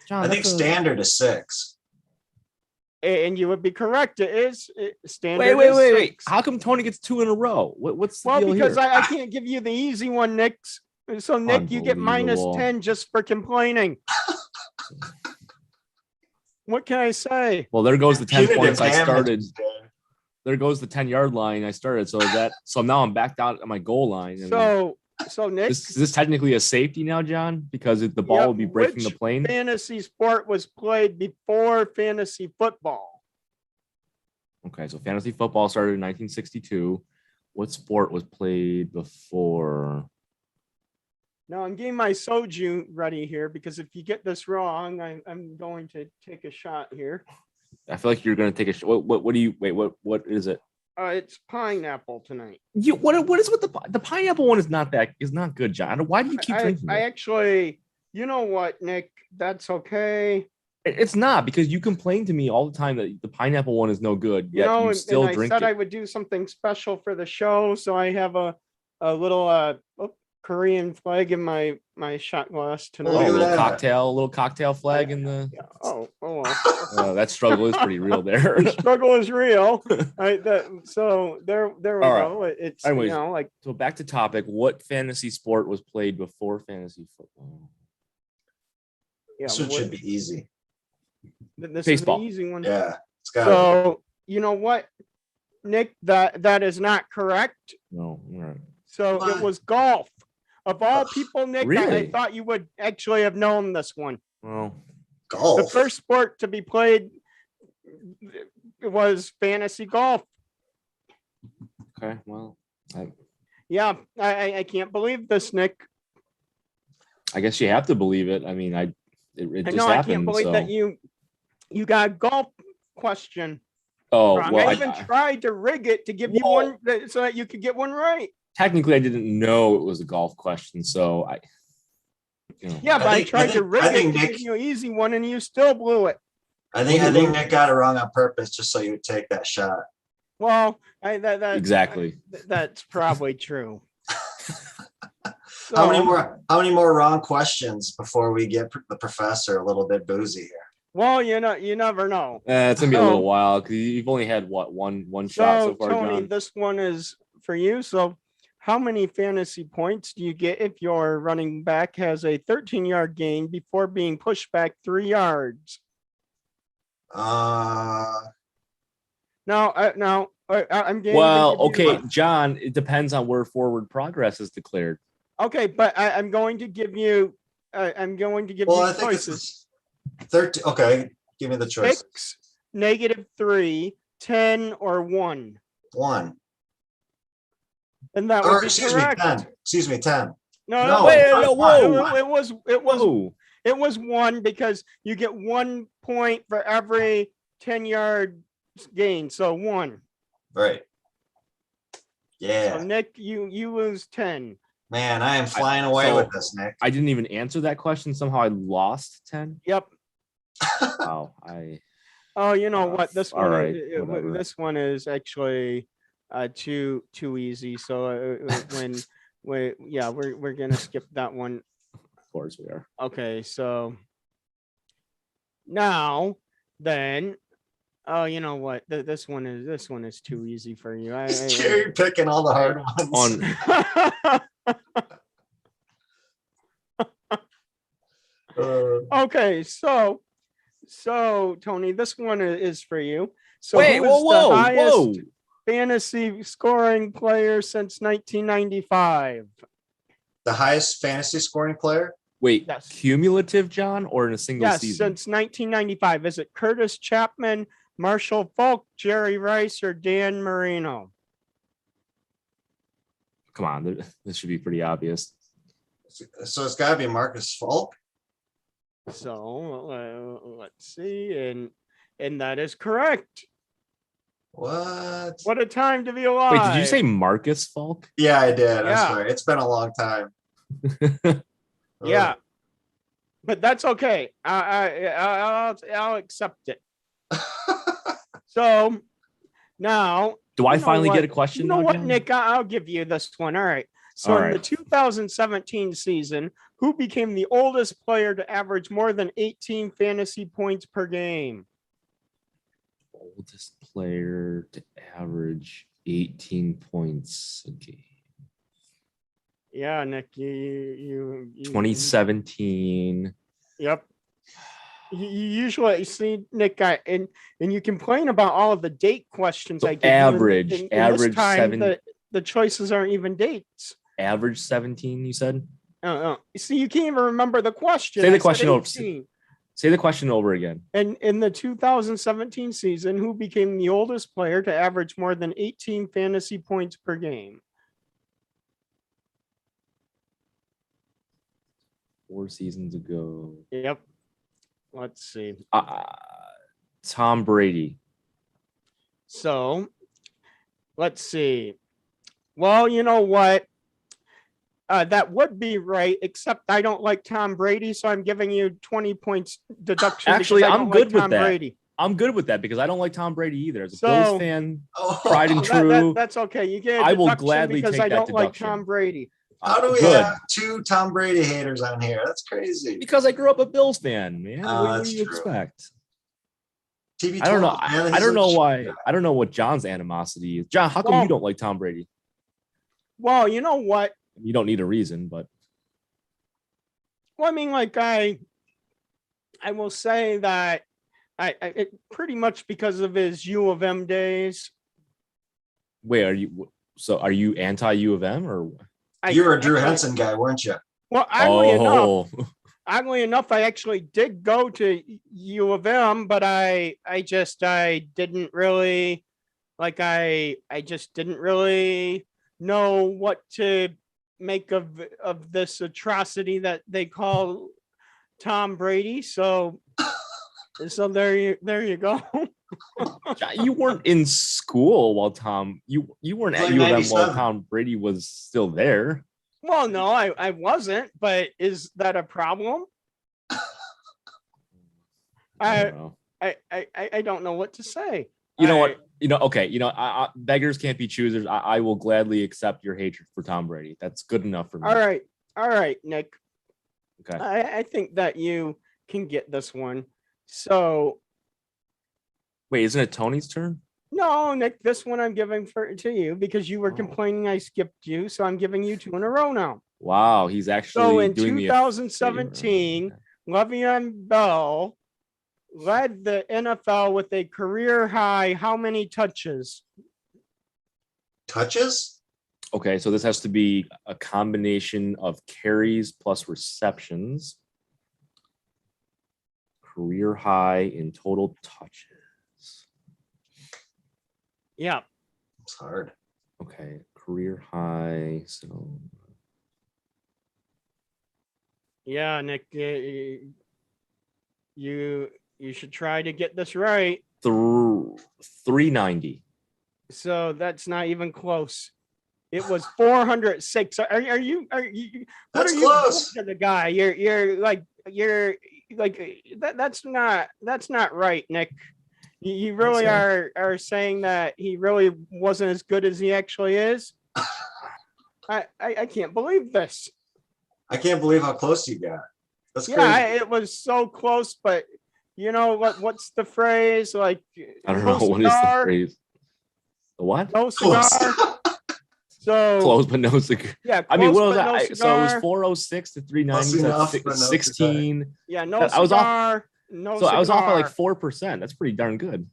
S2: John,
S3: I think
S2: that's a-
S3: standard is 6.
S1: And you would be correct. It is standard.
S2: Wait.
S1: is 6.
S2: How come Tony gets 2 in a row? What's the
S1: Well,
S2: deal
S1: because
S2: here?
S1: I can't give you the easy one, Nick. So Nick, you get minus
S2: Unbelievable.
S1: 10 just for complaining. What can I say?
S2: Well, there goes the 10
S3: Punitive
S2: points I
S3: damage.
S2: started. There goes the 10-yard line I started. So now I'm back down at my goal line. I mean,
S1: So Nick,
S2: is this technically a safety now, John? Because the ball
S1: Yeah,
S2: will be breaking the
S1: which
S2: plane.
S1: fantasy sport was played before fantasy football?
S2: Okay, so fantasy football started in 1962. What sport was played before?
S1: Now I'm getting my soju ready here because if you get this wrong, I'm going to take a shot here.
S2: I feel like you're going to take a shot. What do you wait? What is it?
S1: It's pineapple tonight.
S2: What is with the pineapple one is not good, John. Why do you keep drinking
S1: I
S2: it?
S1: actually, you know what, Nick? That's okay.
S2: It's not, because you complain to me all the time that the pineapple one is no good.
S1: You
S2: Yet
S1: know,
S2: you
S1: and
S2: still
S1: I
S2: drink
S1: said
S2: it.
S1: I would do something special for the show, so I have a little Korean flag in my shot glass
S2: Oh,
S3: Look
S1: tonight.
S3: at
S2: a
S3: that.
S2: little cocktail flag in the.
S1: Oh well.
S2: That struggle is pretty real there.
S1: The struggle is real. So there we
S2: All right.
S1: go. It's
S2: Anyways.
S1: like
S2: So back to topic. What fantasy sport was played before fantasy football?
S3: This one should be easy.
S1: This
S2: Baseball.
S1: is an easy one.
S3: Yeah. It's got
S1: So you know what, Nick? That is not correct.
S2: No. All right.
S1: So
S3: Why?
S1: it was golf. Of all people, Nick, I
S2: Really?
S1: thought you would actually have known this one.
S2: Well,
S1: The
S3: golf.
S1: first sport to be played was fantasy golf.
S2: okay. Well,
S1: Yeah, I can't believe this, Nick.
S2: I guess you have to believe it. I mean, it
S1: I
S2: just
S1: know I
S2: happened.
S1: can't believe
S2: so.
S1: that you got a golf question
S2: Oh
S1: wrong.
S2: well,
S1: I even tried to rig it to give you
S2: Well-
S1: one so that you could get one right.
S2: technically I didn't know it was a golf question, so I.
S1: Yeah, but I
S3: think-
S1: tried to rig
S3: I
S1: it
S3: think
S1: to
S3: Nick-
S1: give you an easy one, and you still blew it.
S3: I think Nick got it wrong on purpose just so you would take that shot.
S1: Well,
S2: Exactly.
S1: that's probably true.
S3: How many
S1: So,
S3: more? How many more wrong questions before we get the professor a little bit boozy here?
S1: well, you never know.
S2: It's gonna be a little
S1: So-
S2: while because you've only had what one shot so far,
S1: Tony,
S2: John.
S1: this one is for you. So, how many fantasy points do you get if your running back has a 13-yard gain before being pushed back 3 yards?
S3: Uh,
S1: Now, I'm going
S2: Well,
S1: to give you-
S2: okay, John. It depends on where forward progress is declared.
S1: Okay, but I'm going to give you. I'm going to give
S3: well,
S1: you
S3: I think
S1: choices.
S3: it's 13. Okay, give me the choice.
S1: 6, -3, 10, or 1.
S3: 1.
S1: And that
S3: Or
S1: would be
S3: excuse
S1: correct.
S3: me, 10. Excuse me, 10.
S1: No,
S3: No,
S2: wait,
S1: it,
S2: no,
S1: was-
S2: whoa.
S1: it was
S2: Whoa.
S1: 1 because you get 1 point for every 10-yard gain. So 1.
S3: Right.
S1: So
S3: Yeah,
S1: Nick, you lose 10.
S3: man, I am flying away
S2: so-
S3: with this, Nick.
S2: I didn't even answer that question. Somehow I lost 10.
S1: Yep.
S2: Wow. I
S1: Oh, you know what? This
S2: all
S1: one,
S2: right,
S1: is-
S2: whatever.
S1: this one is actually too easy. So we're gonna skip that one.
S2: of course we are.
S1: Okay, so now then, oh, you know what? This one is too easy for you.
S3: Just cherry picking all the hard ones.
S1: Okay, so Tony, this one is for you. So
S2: Wait,
S1: who is
S2: whoa,
S1: the
S2: whoa,
S1: highest
S2: whoa.
S1: fantasy scoring player since 1995?
S3: The highest fantasy scoring player?
S2: Wait,
S1: Yes.
S2: cumulative, John, or in a single
S1: Yes,
S2: season?
S1: since 1995. Is it Curtis Chapman, Marshall Falk, Jerry Rice, or Dan Marino?
S2: Come on, this should be pretty obvious.
S3: So it's got to be Marcus Falk.
S1: So let's see, and that is correct.
S3: What?
S1: What a time to be alive!
S2: Wait, did you say Marcus Falk?
S3: Yeah, I did. I'm
S1: Yeah.
S3: sorry. It's been a long time.
S1: Yeah, but that's okay. I'll accept it. So now,
S2: Do I
S1: You know
S2: finally
S1: what?
S2: get a question?
S1: you know
S2: now,
S1: what,
S2: John?
S1: Nick? I'll give you this one. All right. So
S2: All
S1: in the
S2: right.
S1: 2017 season, who became the oldest player to average more than 18 fantasy points per game?
S2: Oldest player to average 18 points a game.
S1: Yeah, Nick, you
S2: 2017.
S1: Yep. You usually see Nick, and you complain about all of the date questions
S2: So
S1: I give you, and-
S2: average-
S1: and this
S2: average
S1: time,
S2: seven-
S1: the choices aren't even dates.
S2: Average 17, you said?
S1: See, you can't even remember the question.
S2: Say the
S1: I said
S2: question over.
S1: 18.
S2: Say the question over again.
S1: And in the 2017 season, who became the oldest player to average more than 18 fantasy points per game?
S2: 4 seasons ago.
S1: Yep. Let's see.
S2: Tom Brady.
S1: So let's see. Well, you know what? That would be right, except I don't like Tom Brady, so I'm giving you 20 points deduction.
S2: Actually,
S1: because I
S2: I'm
S1: don't
S2: good
S1: like
S2: with
S1: Tom
S2: that.
S1: Brady.
S2: I'm good with that because I don't like Tom Brady either. As a
S1: So-
S2: Bills fan,
S3: Oh,
S2: Pride and
S1: So
S2: true.
S1: that's okay. You get a
S2: I will
S1: deduction
S2: gladly
S1: because
S2: take
S1: I
S2: that
S1: don't like
S2: deduction.
S1: Tom Brady.
S3: How do we
S2: Good.
S3: have 2 Tom Brady haters on here? That's crazy.
S2: Because I grew up a Bills fan, man.
S3: Oh,
S2: What
S3: that's
S2: do you
S3: true.
S2: expect?
S3: TB12,
S2: I don't know.
S3: man,
S2: I
S3: he's
S2: don't know
S3: like-
S2: why. I don't know what John's animosity is. John, how come
S1: Well-
S2: you don't like Tom Brady?
S1: Well, you know what?
S2: You don't need a reason, but
S1: Well, I mean, like I will say that it pretty much because of his U of M days.
S2: wait, are you? So are you anti U of M or?
S3: You were a Drew
S1: actually-
S3: Henson guy, weren't you?
S1: Well, oddly
S2: Oh,
S1: enough, I actually did go to U of M, but I didn't really like I just didn't really know what to make of this atrocity that they call Tom Brady. So there you go.
S2: John, you weren't in school while Tom. You weren't
S3: It
S2: at
S3: was
S2: U
S3: like
S2: of M while
S3: 97.
S2: Tom Brady was still there.
S1: Well, no, I wasn't, but is that a problem?
S2: I don't know.
S1: I don't know what to say.
S2: You know
S1: I-
S2: what? Okay. Beggars can't be choosers. I will gladly accept your hatred for Tom Brady. That's good enough for me.
S1: All right. All right, Nick.
S2: Okay.
S1: I think that you can get this one. So
S2: Wait, isn't it Tony's turn?
S1: no, Nick, this one I'm giving to you because you were
S2: Oh.
S1: complaining I skipped you. So I'm giving you two in a row now.
S2: Wow, he's actually
S1: So in
S2: doing me a
S1: 2017,
S2: favor.
S1: Le'Veon Bell led the NFL with a career high how many touches?
S3: Touches?
S2: Okay, so this has to be a combination of carries plus receptions. Career high in total touches.
S1: Yeah.
S3: It's hard.
S2: Okay, career high. So
S1: Yeah, Nick, you should try to get this right.
S2: 390.
S1: So that's not even close. It was 406. Are you what
S3: That's
S1: are you
S3: close.
S1: doing to the guy? You're like that's not right, Nick. You really
S3: That's
S1: are saying that he really wasn't as good as he actually is. I can't believe this.
S3: I can't believe how close you got. That's crazy.
S1: Yeah, it was so close, but you know what's the phrase? Like
S2: I don't
S1: no
S2: know what is the
S1: cigar,
S2: phrase. The what?
S1: no cigar.
S3: Close.
S1: So
S2: Close but no cigar.
S1: yeah,
S2: I mean,
S1: close
S2: what was
S1: but no
S2: that? So it was
S1: cigar.
S2: 406 to 390.
S3: Close
S2: So
S3: enough,
S2: that's
S3: but no
S2: 16.
S1: Yeah, no
S2: I was off-
S1: cigar. No
S2: So
S1: cigar.
S2: I was off by like 4%. That's pretty darn good.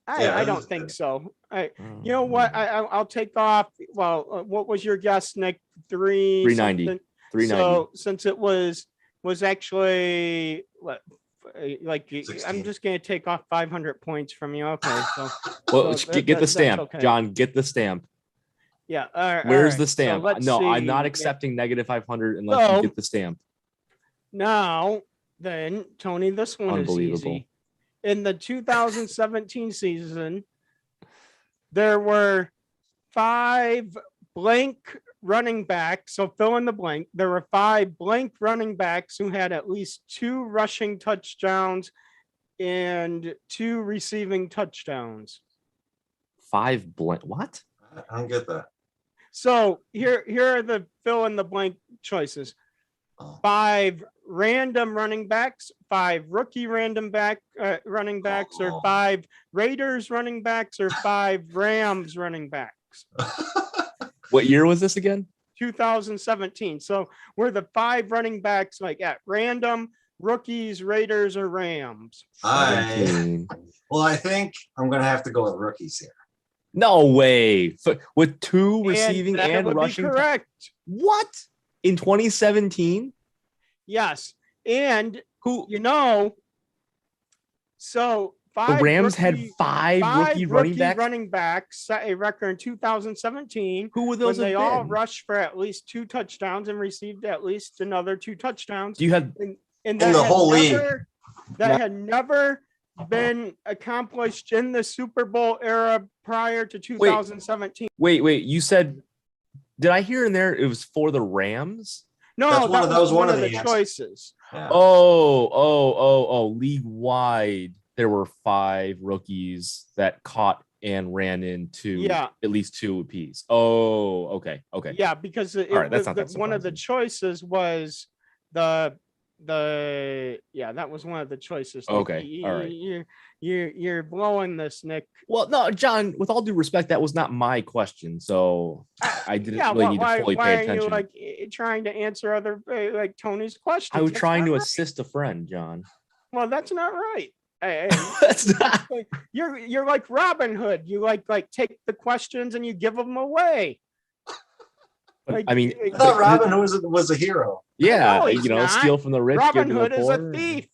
S3: Yeah,
S1: I
S3: that
S1: don't
S3: is
S1: think
S3: good.
S1: so. You know what? I'll take off. Well, what was your guess, Nick?
S2: 390.
S1: Something?
S2: 390.
S1: So since it was actually what, like
S3: 16.
S1: I'm just gonna take off 500 points from you. Okay, so
S2: Well,
S1: so
S2: get the
S1: that's
S2: stamp,
S1: okay.
S2: John. Get the stamp.
S1: Yeah. All right.
S2: Where's
S1: all
S2: the
S1: right. So
S2: stamp?
S1: let's
S2: No, I'm
S1: see.
S2: not
S1: Yeah.
S2: accepting negative 500 unless
S1: So-
S2: you get the stamp.
S1: Now, then, Tony, this one is
S2: Unbelievable.
S1: easy. In the 2017 season, there were 5 blank running backs. So fill in the blank. There were 5 blank running backs who had at least 2 rushing touchdowns and 2 receiving touchdowns.
S2: 5 blank. What?
S3: I don't get that.
S1: So here are the fill in the blank choices.
S3: Oh.
S1: 5 random running backs, 5 rookie running backs, or
S3: Oh.
S1: 5 Raiders running backs, or 5 Rams running backs.
S2: What year was this again?
S1: 2017. So were the 5 running backs like at random, rookies, Raiders, or Rams?
S3: I
S2: 17.
S3: think I'm gonna have to go with rookies here.
S2: No way. With 2 receiving
S1: that
S2: and
S1: would be
S2: rushing.
S1: correct.
S2: What? In 2017?
S1: Yes. And
S2: Who?
S1: you know, so
S2: The
S1: 5
S2: Rams had
S1: rookie-
S2: 5
S1: 5
S2: rookie running backs.
S1: running backs set a record in 2017
S2: Who would
S1: when
S2: those
S1: they
S2: have
S1: all
S2: been?
S1: rushed for at least 2 touchdowns and received at least another 2 touchdowns.
S2: Do you have?
S1: And
S3: In
S1: that
S3: the
S1: had
S3: whole league.
S1: that had never been accomplished in the Super Bowl era prior to 2017.
S2: Wait. You said? Did I hear in there it was for the Rams?
S1: No,
S3: That was one of the answers.
S1: choices.
S3: Yeah.
S2: Oh, league wide. There were 5 rookies that caught and ran into
S1: Yeah.
S2: at least 2 apiece. Oh, okay.
S1: Yeah, because
S2: All right, that's not that
S1: one of the
S2: surprising.
S1: choices was that was one of the choices. Like,
S2: Okay, all right.
S1: You're blowing this, Nick.
S2: Well, no, John, with all due respect, that was not my question. So I didn't
S1: Yeah,
S2: really need to fully
S1: why
S2: pay
S1: are you
S2: attention.
S1: like trying to answer other like Tony's questions?
S2: I was
S1: That's
S2: trying
S1: not
S2: to
S1: right.
S2: assist a friend, John.
S1: Well, that's not right.
S2: That's not.
S1: You're like Robin Hood. You like take the questions and you give them away. Like,
S2: I mean,
S3: I thought Robin was a hero.
S2: yeah,
S1: No, he's not.
S2: steal from the rich.
S1: Robin
S2: give to the
S1: Hood is a
S2: poor.
S1: thief.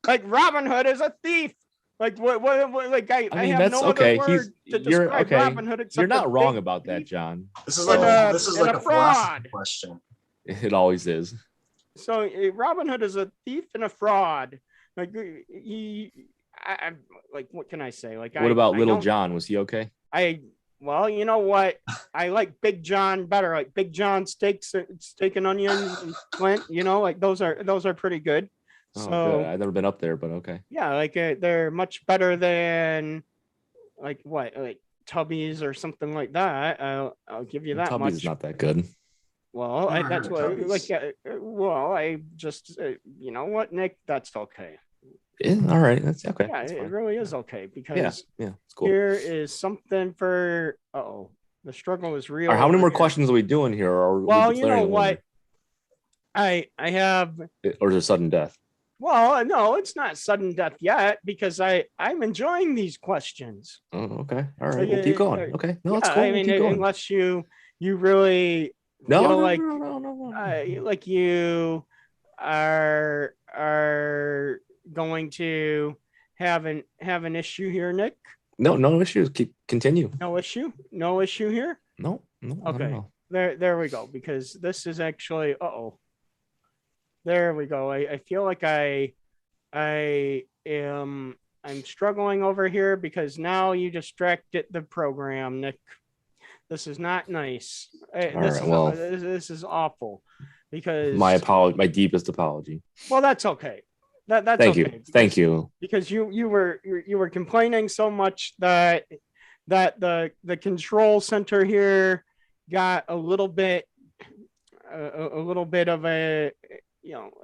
S1: Like Robin Hood is a thief. Like what like I
S2: I mean,
S1: have
S2: that's
S1: no
S2: okay.
S1: other word to
S2: You're
S1: describe
S2: okay.
S1: Robin Hood except
S2: You're not
S1: a
S2: wrong
S1: big
S2: about that,
S1: thief.
S2: John.
S3: This is
S1: And
S3: like
S1: a-
S3: this is
S1: and
S3: like
S1: a
S3: a philosophy
S1: fraud.
S3: question.
S2: It always is.
S1: So Robin Hood is a thief and a fraud. Like like what can I say? Like
S2: What about
S1: I
S2: Little
S1: don't-
S2: John? Was he okay?
S1: Well, you know what? I like Big John better. Like Big John steak and onions and Flint. Like those are pretty good.
S2: Oh,
S1: So
S2: good. I've never been up there, but okay.
S1: yeah, like they're much better than like what, like Tubby's or something like that. I'll give you that
S2: Tubby's
S1: much.
S2: is not that good.
S1: Well,
S3: Never
S1: that's
S3: heard of
S1: what,
S3: Cubbies.
S1: well, I just, you know what, Nick, that's okay.
S2: Yeah, all right. That's okay.
S1: Yeah,
S2: That's
S1: it
S2: fine.
S1: really is okay
S2: Yeah,
S1: because
S2: yeah, it's cool.
S1: here is something for, the struggle is real.
S2: All right, how many
S1: over
S2: more
S1: here.
S2: questions are we doing here? Or are we
S1: Well, you
S2: declaring
S1: know
S2: a winner?
S1: what? I have,
S2: Or is it sudden death?
S1: well, no, it's not sudden death yet because I'm enjoying these questions.
S2: Oh, okay. All right. We'll keep going. Okay. No, that's
S1: Yeah,
S2: cool.
S1: I
S2: We'll
S1: mean,
S2: keep going.
S1: unless you really
S2: No,
S1: feel
S2: no,
S1: like
S2: no.
S1: like you are going to have an issue here, Nick.
S2: No issues. Continue.
S1: No issue here.
S2: No, not at
S1: Okay,
S2: all.
S1: there we go. Because this is actually, there we go. I feel like I'm struggling over here because now you distracted the program, Nick. This is not nice. This is awful because
S2: My apology, my deepest apology.
S1: well, that's okay. That's
S2: Thank
S1: okay.
S2: you. Thank you.
S1: Because you were complaining so much that the control center here got a little bit of a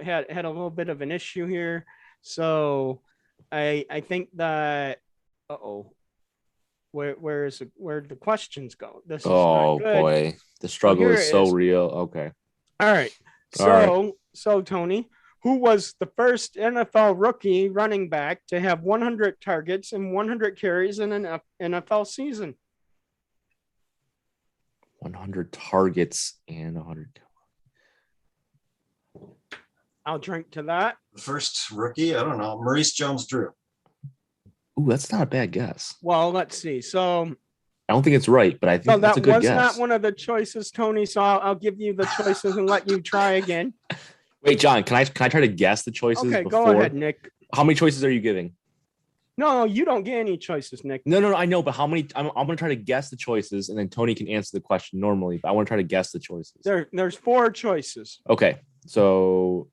S1: had a little bit of an issue here. So I think that where the questions go? This is
S2: Oh
S1: not good.
S2: boy, the struggle
S1: here
S2: is
S1: it
S2: so
S1: is.
S2: real. Okay.
S1: All right.
S2: All right.
S1: So Tony, who was the first NFL rookie running back to have 100 targets and 100 carries in an NFL season?
S2: 100 targets and 100.
S1: I'll drink to that.
S3: The first rookie, I don't know, Maurice Jones-Drew.
S2: Ooh, that's not a bad guess.
S1: Well, let's see. So
S2: I don't think it's right, but I think
S1: no,
S2: that's a
S1: that
S2: good
S1: was
S2: guess.
S1: not one of the choices, Tony. So I'll give you the choices and let you try again.
S2: Wait, John, can I try to guess the choices
S1: Okay,
S2: before?
S1: go ahead, Nick.
S2: How many choices are you giving?
S1: No, you don't get any choices, Nick.
S2: No, I know, but how many? I'm gonna try to guess the choices, and then Tony can answer the question normally. But I want to try to guess the choices.
S1: There's 4 choices.
S2: Okay, so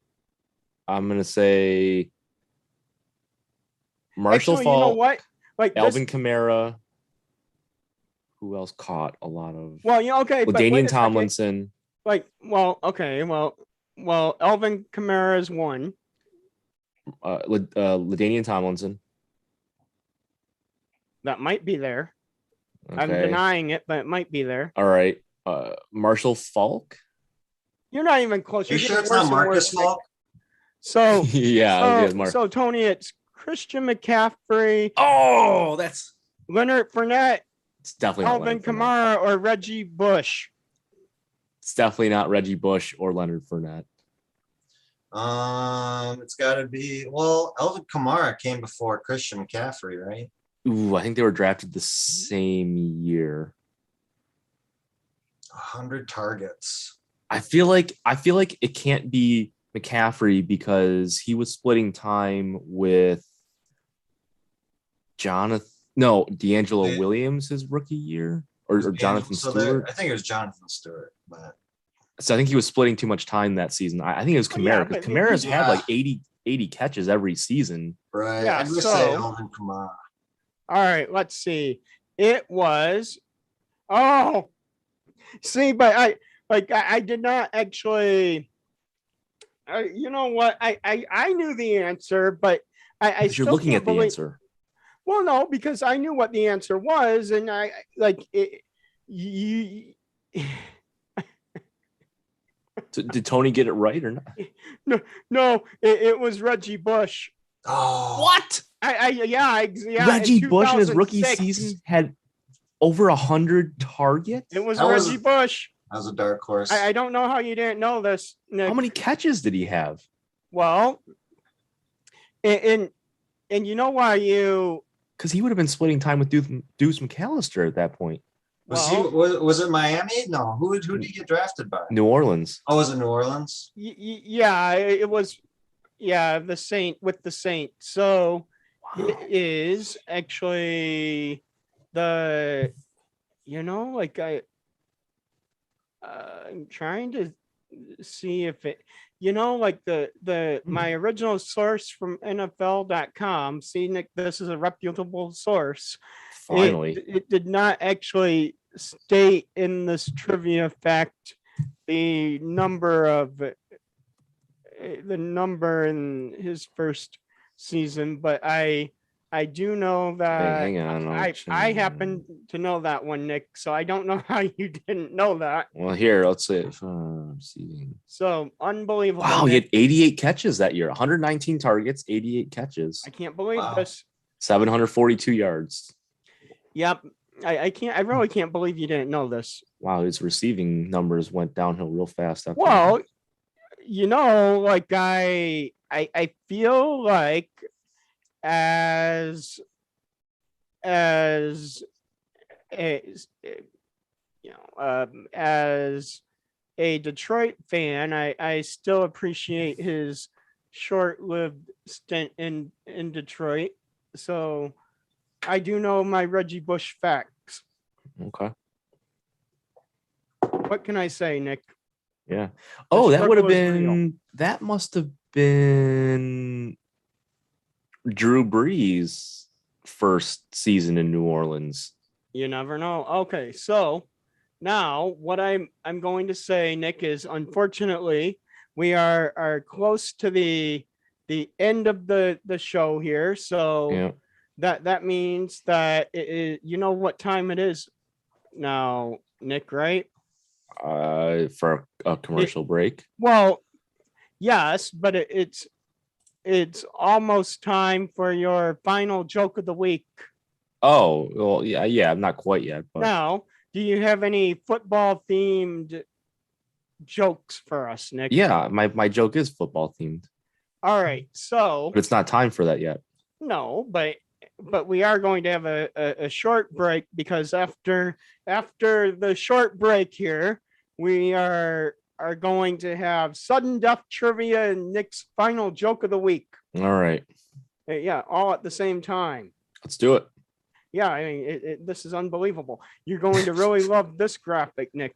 S2: I'm gonna say Marshall
S1: Actually,
S2: Faulk,
S1: you know what? Like
S2: Alvin Kamara. Who else caught a lot of?
S1: Well, yeah, okay, but wait
S2: LaDainian
S1: a second.
S2: Tomlinson.
S1: Okay, well, Alvin Kamara is one.
S2: LaDainian Tomlinson.
S1: That might be there.
S2: Okay.
S1: I'm denying it, but it might be there.
S2: All right. Marshall Falk.
S1: You're not even close.
S3: Are you
S1: You're
S3: sure
S1: getting
S3: it's not
S1: worse and
S3: Marcus
S1: worse, Nick.
S3: Falk?
S1: So
S2: yeah.
S1: so Tony, it's Christian McCaffrey,
S2: That's
S1: Leonard Fournette,
S2: it's definitely not
S1: Alvin
S2: Leonard Fournette.
S1: Kamara, or Reggie Bush.
S2: It's definitely not Reggie Bush or Leonard Fournette.
S3: It's got to be. Well, Alvin Kamara came before Christian McCaffrey, right?
S2: Ooh, I think they were drafted the same year.
S3: 100 targets.
S2: I feel like it can't be McCaffrey because he was splitting time with D'Angelo
S3: Yeah.
S2: Williams his rookie year or Jonathan
S3: So
S2: Stewart.
S3: I think it was Jonathan Stewart, but
S2: So I think he was splitting too much time that season. I think it was
S1: Oh, yeah,
S2: Kamara because
S1: but
S2: Kamara's
S3: yeah.
S2: had like 80 catches every season.
S3: right.
S1: Yeah,
S3: I'm gonna
S1: so-
S3: say Alvin Kamara.
S1: All right, let's see. It was see, but I did not actually you know what? I knew the answer, but I
S2: Because you're looking at the answer.
S1: Well, no, because I knew what the answer was, and I like it. You,
S2: So did Tony get it right or not?
S1: no, it was Reggie Bush.
S3: Oh,
S2: What?
S1: Yeah,
S2: Reggie Bush in his rookie
S1: 2006.
S2: season had over 100 targets.
S1: It was
S3: That was-
S1: Reggie Bush.
S3: that was a dark horse.
S1: I don't know how you didn't know this, Nick.
S2: How many catches did he have?
S1: Well, and you know why you
S2: Because he would have been splitting time with Deuce McAllister at that point.
S3: Was it Miami? No. Who did he get drafted by?
S2: New Orleans.
S3: Oh, was it New Orleans?
S1: yeah, it was the Saint with the Saint. So it is actually the I'm trying to see if it my original source from NFL.com. See, Nick, this is a reputable source.
S2: Finally.
S1: It did not actually state in this trivia fact the number of the number in his first season, but I do know
S2: Hey,
S1: that
S2: hang on.
S1: I happen to know that one, Nick. So I don't know how you didn't know that.
S2: Well, here, let's say receiving.
S1: So unbelievable.
S2: Wow, he
S1: Nick.
S2: had 88 catches that year. 119 targets, 88 catches,
S1: I can't believe
S3: Wow.
S1: this.
S2: 742 yards.
S1: Yep. I can't. I really can't believe you didn't know this.
S2: Wow, his receiving numbers went downhill real fast after.
S1: Well, like I feel like as as as as a Detroit fan, I still appreciate his short-lived stint in Detroit. So I do know my Reggie Bush facts.
S2: Okay.
S1: What can I say, Nick?
S2: Yeah. Oh, that would have
S1: struggle is real.
S2: been, that must have been Drew Brees' first season in New Orleans.
S1: You never know. Okay, so now what I'm going to say, Nick, is unfortunately we are close to the end of the show here. So
S2: Yeah.
S1: that means that you know what time it is now, Nick, right?
S2: For a commercial break.
S1: Well, yes, but it's almost time for your final joke of the week.
S2: Oh, well, yeah, not quite yet, but
S1: Now, do you have any football themed jokes for us, Nick?
S2: yeah, my joke is football themed,
S1: All right. So
S2: but it's not time for that yet.
S1: no, but we are going to have a short break because after the short break here, we are going to have sudden death trivia and Nick's final joke of the week.
S2: All right,
S1: Yeah, all at the same time.
S2: let's do it.
S1: Yeah, I mean, this is unbelievable. You're going to really love this graphic, Nick.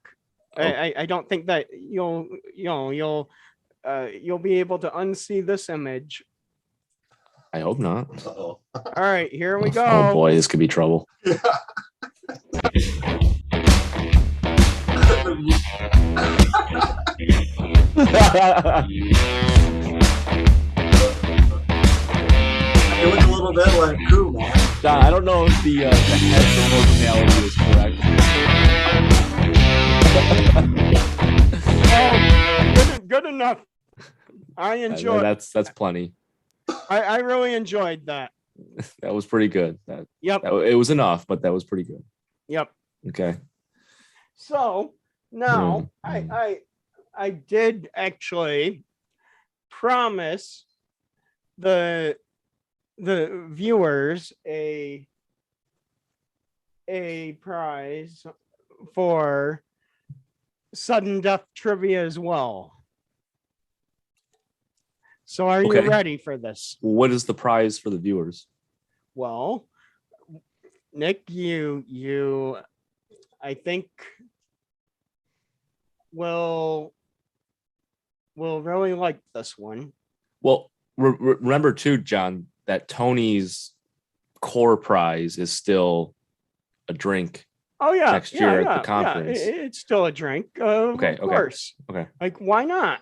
S1: I don't think that you'll be able to unsee this image.
S2: I hope not.
S3: Uh-oh.
S1: All right, here we go.
S2: Oh boy, this could be trouble.
S3: It was a little bit like Crew, man.
S2: John, I don't know if the head proportionality is correct.
S1: Oh, good enough. I enjoyed.
S2: That's plenty.
S1: I really enjoyed that.
S2: That was pretty good. That
S1: Yep.
S2: it was enough, but that was pretty good.
S1: Yep.
S2: Okay.
S1: So now I did actually promise the viewers a prize for sudden death trivia as well. So are
S2: Okay.
S1: you ready for this?
S2: What is the prize for the viewers?
S1: Well, Nick, you I think will really like this one.
S2: Well, remember too, John, that Tony's core prize is still a drink.
S1: Oh yeah,
S2: Next year at the conference.
S1: It's still a drink.
S2: Okay,
S1: Of
S2: okay.
S1: course.
S2: Okay.
S1: Like, why not?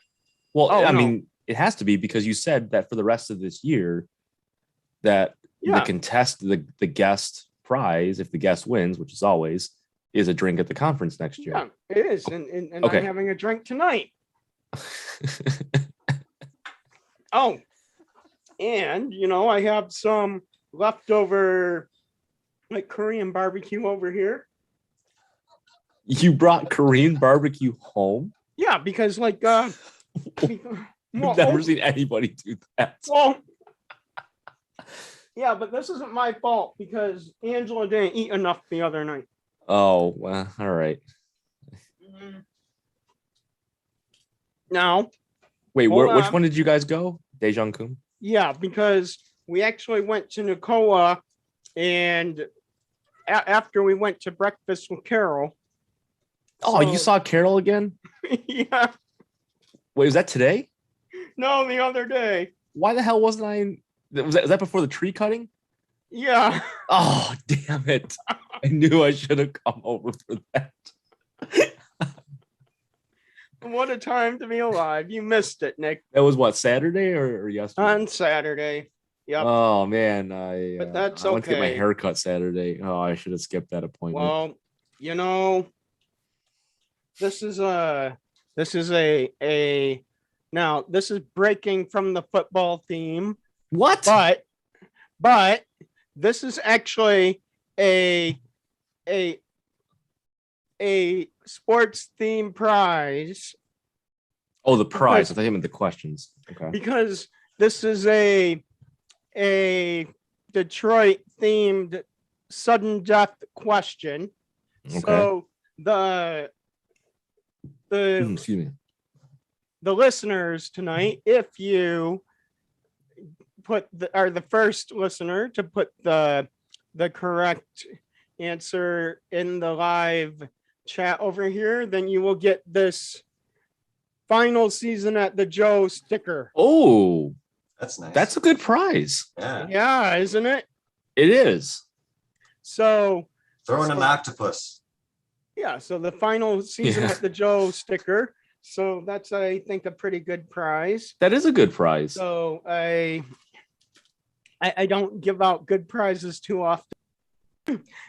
S2: Well,
S1: Oh,
S2: I
S1: no.
S2: mean, it has to be because you said that for the rest of this year, that
S1: Yeah.
S2: the guest prize, if the guest wins, which is always, is a drink at the conference next year.
S1: Yeah, it is, and
S2: Okay.
S1: I'm having a drink tonight. Oh, and I have some leftover like Korean barbecue over here.
S2: You brought Korean barbecue home?
S1: Yeah, because like
S2: I've never seen anybody do that.
S1: well, yeah, but this isn't my fault because Angela didn't eat enough the other night.
S2: Oh, well, all right.
S1: Now,
S2: Wait,
S1: Hold
S2: which
S1: on.
S2: one did you guys go? Daejongkum?
S1: yeah, because we actually went to Nicola, and after we went to breakfast with Carol.
S2: Oh, you
S1: So-
S2: saw Carol again?
S1: Yeah,
S2: Wait, was that today?
S1: no, the other day.
S2: Why the hell wasn't I in? Was that before the tree cutting?
S1: Yeah,
S2: Oh, damn it. I knew I should have come over for that.
S1: What a time to be alive. You missed it, Nick,
S2: That was what, Saturday or yesterday?
S1: on Saturday. Yep.
S2: Oh man, I
S1: But that's
S2: I went to get my
S1: okay.
S2: hair cut Saturday. Oh, I should have skipped that appointment.
S1: Well, you know, this is a now this is breaking from the football theme,
S2: What?
S1: but this is actually a a sports theme prize
S2: Oh, the prize. I thought you meant the questions. Okay.
S1: because this is a Detroit themed sudden death question.
S2: Okay.
S1: So the
S2: Excuse me.
S1: the listeners tonight, if you are the first listener to put the correct answer in the live chat over here, then you will get this final season at the Joe sticker.
S2: Oh,
S3: That's nice.
S2: that's a good prize.
S3: Yeah.
S1: Yeah, isn't it?
S2: It is.
S1: So
S3: Throw in an octopus.
S1: yeah, so the final season
S2: Yeah.
S1: at the Joe sticker. So that's, I think, a pretty good prize.
S2: That is a good prize.
S1: So I don't give out good prizes too often.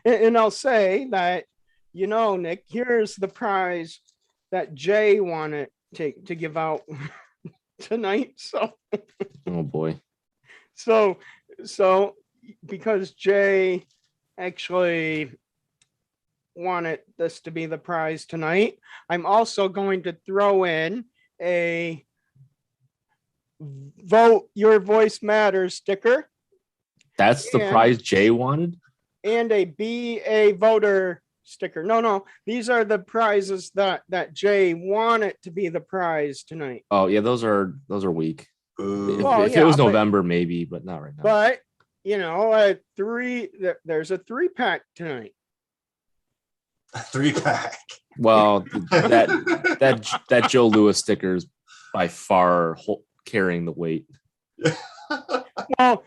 S1: And I'll say that, Nick, here's the prize that Jay wanted to give out tonight.
S2: Oh boy.
S1: So because Jay actually wanted this to be the prize tonight, I'm also going to throw in a vote your voice matters sticker
S2: That's the
S1: And-
S2: prize Jay wanted?
S1: and a be a voter sticker. No, these are the prizes that Jay wanted to be the prize tonight.
S2: Oh yeah, those are weak.
S3: Ooh.
S1: Well,
S2: If
S1: yeah,
S2: it was
S1: but-
S2: November, maybe, but not right now.
S1: But there's a 3-pack tonight.
S3: A 3-pack.
S2: Well, that Joe Lewis sticker is by far carrying the weight.
S1: Well,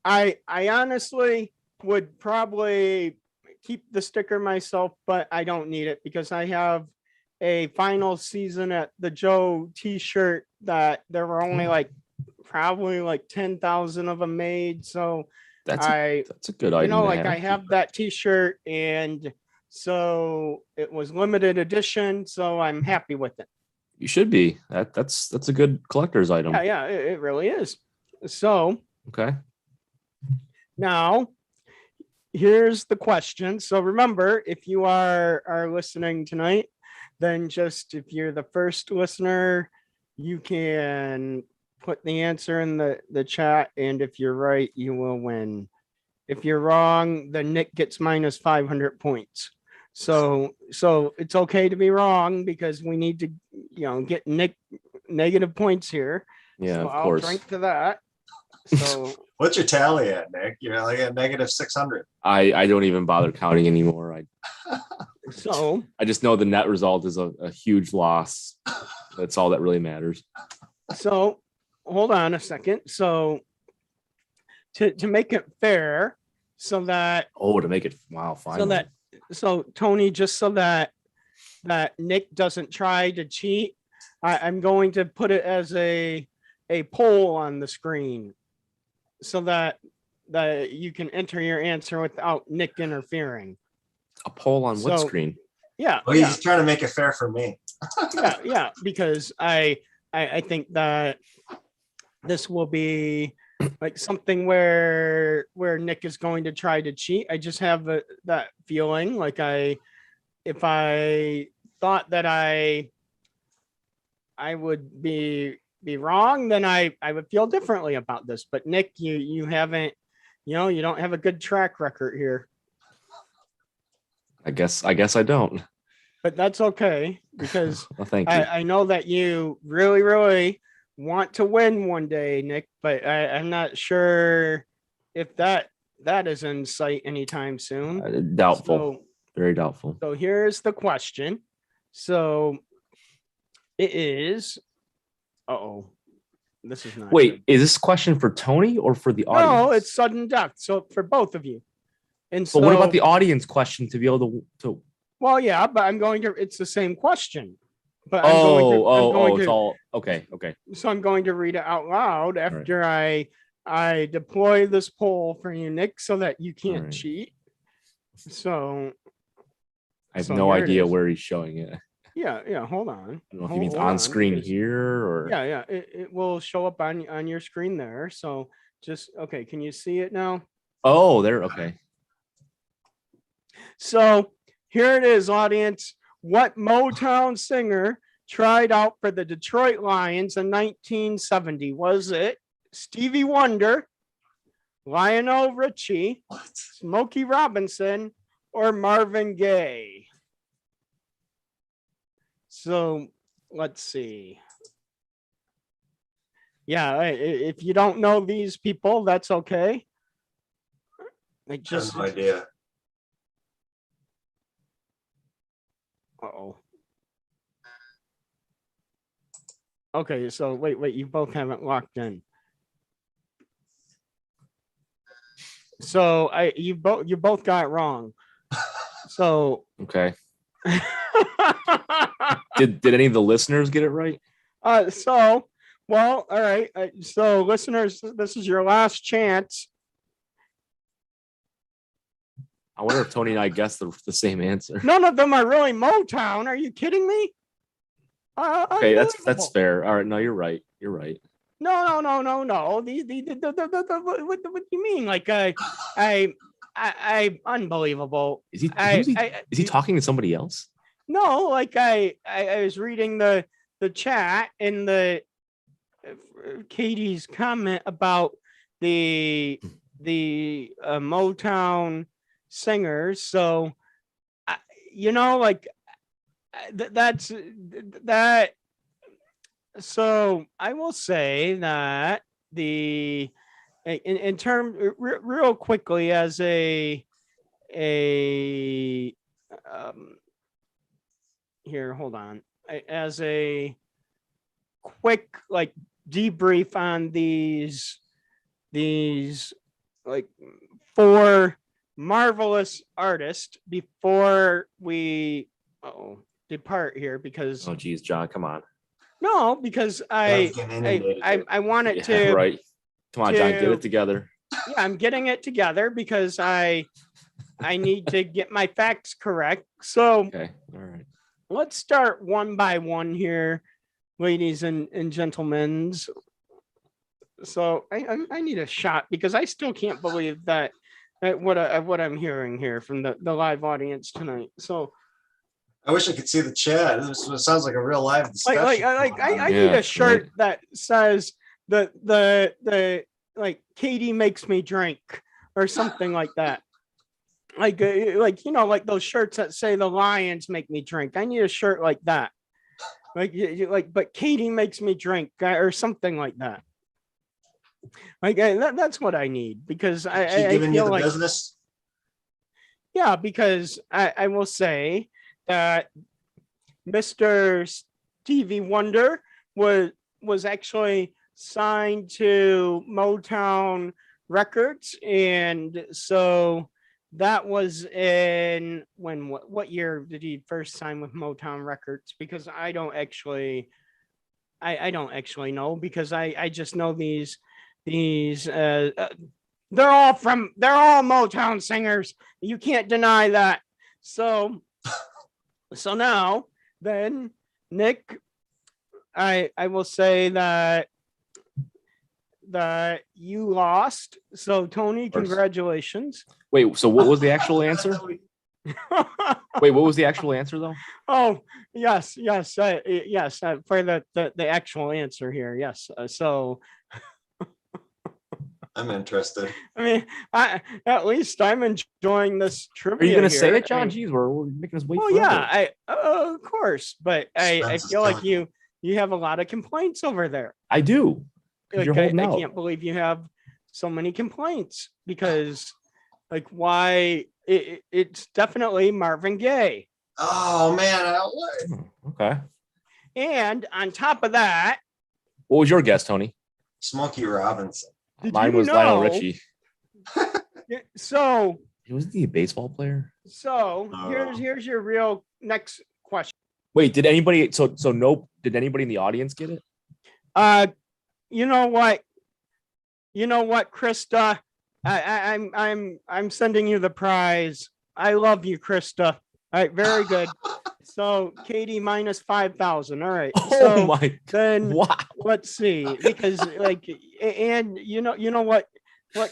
S1: I honestly would probably keep the sticker myself, but I don't need it because I have a final season at the Joe t-shirt that there were only probably 10,000 of them made. So
S2: That's a good item. to
S1: I have that t-shirt, and so it was limited edition, so I'm happy with it.
S2: You should be. That's a good collector's item.
S1: Yeah, it really is. So
S2: Okay.
S1: now, here's the question. So remember, if you are listening tonight, then if you're the first listener, you can put the answer in the chat, and if you're right, you will win. If you're wrong, then Nick gets minus 500 points. So it's okay to be wrong because we need to, get Nick negative points here.
S2: Yeah,
S1: So
S2: of
S1: I'll
S2: course.
S1: drink to that. So
S3: What's your tally at, Nick? You're like at negative 600.
S2: I don't even bother counting anymore. I just know the net result is a huge loss. That's all that really matters.
S1: So hold on a second. So to make it fair, so that
S2: Oh, to make it finally.
S1: so Tony, just so that Nick doesn't try to cheat, I'm going to put it as a poll on the screen so that you can enter your answer without Nick interfering.
S2: A poll on what
S1: So-
S2: screen?
S1: Yeah,
S3: Well, he's trying to make it fair for me.
S1: yeah, because I think that this will be like something where Nick is going to try to cheat. I just have that feeling like if I thought that I would be wrong, then I would feel differently about this. But Nick, you haven't, you don't have a good track record here.
S2: I guess I don't.
S1: But that's okay because
S2: Well, thank you.
S1: I know that you really, really want to win one day, Nick, but I'm not sure if that is in sight anytime soon.
S2: Doubtful. Very doubtful.
S1: So here's the question. So it is. This is not.
S2: Wait,
S1: good.
S2: is this question for Tony or for the audience?
S1: No, it's sudden death. So for both of you. And so,
S2: But what about the audience question to be able to
S1: well, yeah, but I'm going to. It's the same question. But I'm going to,
S2: It's all okay. Okay.
S1: so I'm going to read it out loud after I deploy this poll for you, Nick, so that you can't
S2: right.
S1: cheat. So
S2: I have
S1: So
S2: no
S1: here it
S2: idea
S1: is.
S2: where he's showing it. I
S1: yeah, hold on.
S2: don't know if he
S1: Hold-
S2: means
S1: hold
S2: on screen
S1: because-
S2: here or
S1: Yeah, it will show up on your screen there. So just okay, can you see it now?
S2: oh, there. Okay.
S1: So here it is, audience. What Motown singer tried out for the Detroit Lions in 1970? Was it Stevie Wonder, Lionel Richie,
S3: What?
S1: Smokey Robinson, or Marvin Gaye? So let's see. Yeah, if you don't know these people, that's okay. Like
S3: I
S1: just
S3: have no idea.
S1: uh-oh. Okay, so wait, you both haven't locked in. So you both got it wrong. So
S2: Okay. Did any of the listeners get it right?
S1: so well, all right. So listeners, this is your last chance.
S2: I wonder if Tony and I guessed the same answer.
S1: None of them are really Motown. Are you kidding me?
S2: Okay, that's
S1: Unbelievable.
S2: fair. All right, no, you're right. You're right.
S1: No. What do you mean? Like I unbelievable.
S2: Is he,
S1: I
S2: is he talking to somebody else?
S1: No, like I was reading the chat and the Katie's comment about the Motown singers. So like that's that. So I will say that in term real quickly as a here, hold on. As a quick like debrief on these like four marvelous artists before we depart here because
S2: Oh, geez, John, come on.
S1: no, because
S3: Dad's getting inundated here.
S1: I wanted
S2: Yeah,
S1: to
S2: right. Come on, John, get
S1: to-
S2: it together.
S1: yeah, I'm getting it together because I need to get my facts correct. So
S2: Okay. All right.
S1: let's start one by one here, ladies and gentlemen. So I need a shot because I still can't believe that what I'm hearing here from the live audience tonight. So
S3: I wish I could see the chat. This sounds like a real live discussion.
S1: I need
S2: Yeah,
S1: a shirt
S2: right.
S1: that says the like Katie makes me drink or something like that. Like like those shirts that say the Lions make me drink. I need a shirt like that. But Katie makes me drink or something like that. Like that's what I need because
S3: She
S1: I
S3: giving you
S1: feel
S3: the
S1: like
S3: business?
S1: yeah, because I will say that Mr. Stevie Wonder was actually signed to Motown Records, and so that was in what year did he first sign with Motown Records? Because I don't actually know because I just know these they're all Motown singers. You can't deny that. So now then, Nick, I will say that you lost. So Tony,
S2: course.
S1: congratulations.
S2: Wait, so what was the actual answer? Wait, what was the actual answer though?
S1: Oh, yes, for the actual answer here. Yes. So
S3: I'm interested.
S1: I mean, at least I'm enjoying this trivia.
S2: Are you gonna say
S1: here.
S2: it, John? Jeez, we're making us wait.
S1: Well,
S2: forever.
S1: yeah, of course, but I
S3: Spence is
S1: feel like
S3: killing
S1: you have a lot of complaints over there.
S2: I do. 'Cause
S1: Like,
S2: you're holding
S1: I
S2: out.
S1: can't believe you have so many complaints because, like, why? It's definitely Marvin Gaye,
S3: Oh man, what?
S2: Okay.
S1: and on top of that,
S2: What was your guess, Tony?
S3: Smokey Robinson.
S1: did
S2: Mine
S1: you
S2: was Lionel
S1: know-
S2: Richie.
S1: So
S2: Wasn't he a baseball player?
S1: So
S3: Oh.
S1: here's your real next question.
S2: Wait, did anybody? So nope. Did anybody in the audience get it?
S1: You know what? You know what, Krista? I'm sending you the prize. I love you, Krista. All right, very good. So Katie minus 5,000. All right.
S2: Oh
S1: So
S2: my!
S1: then
S2: Wow.
S1: let's see, because like, and you know what,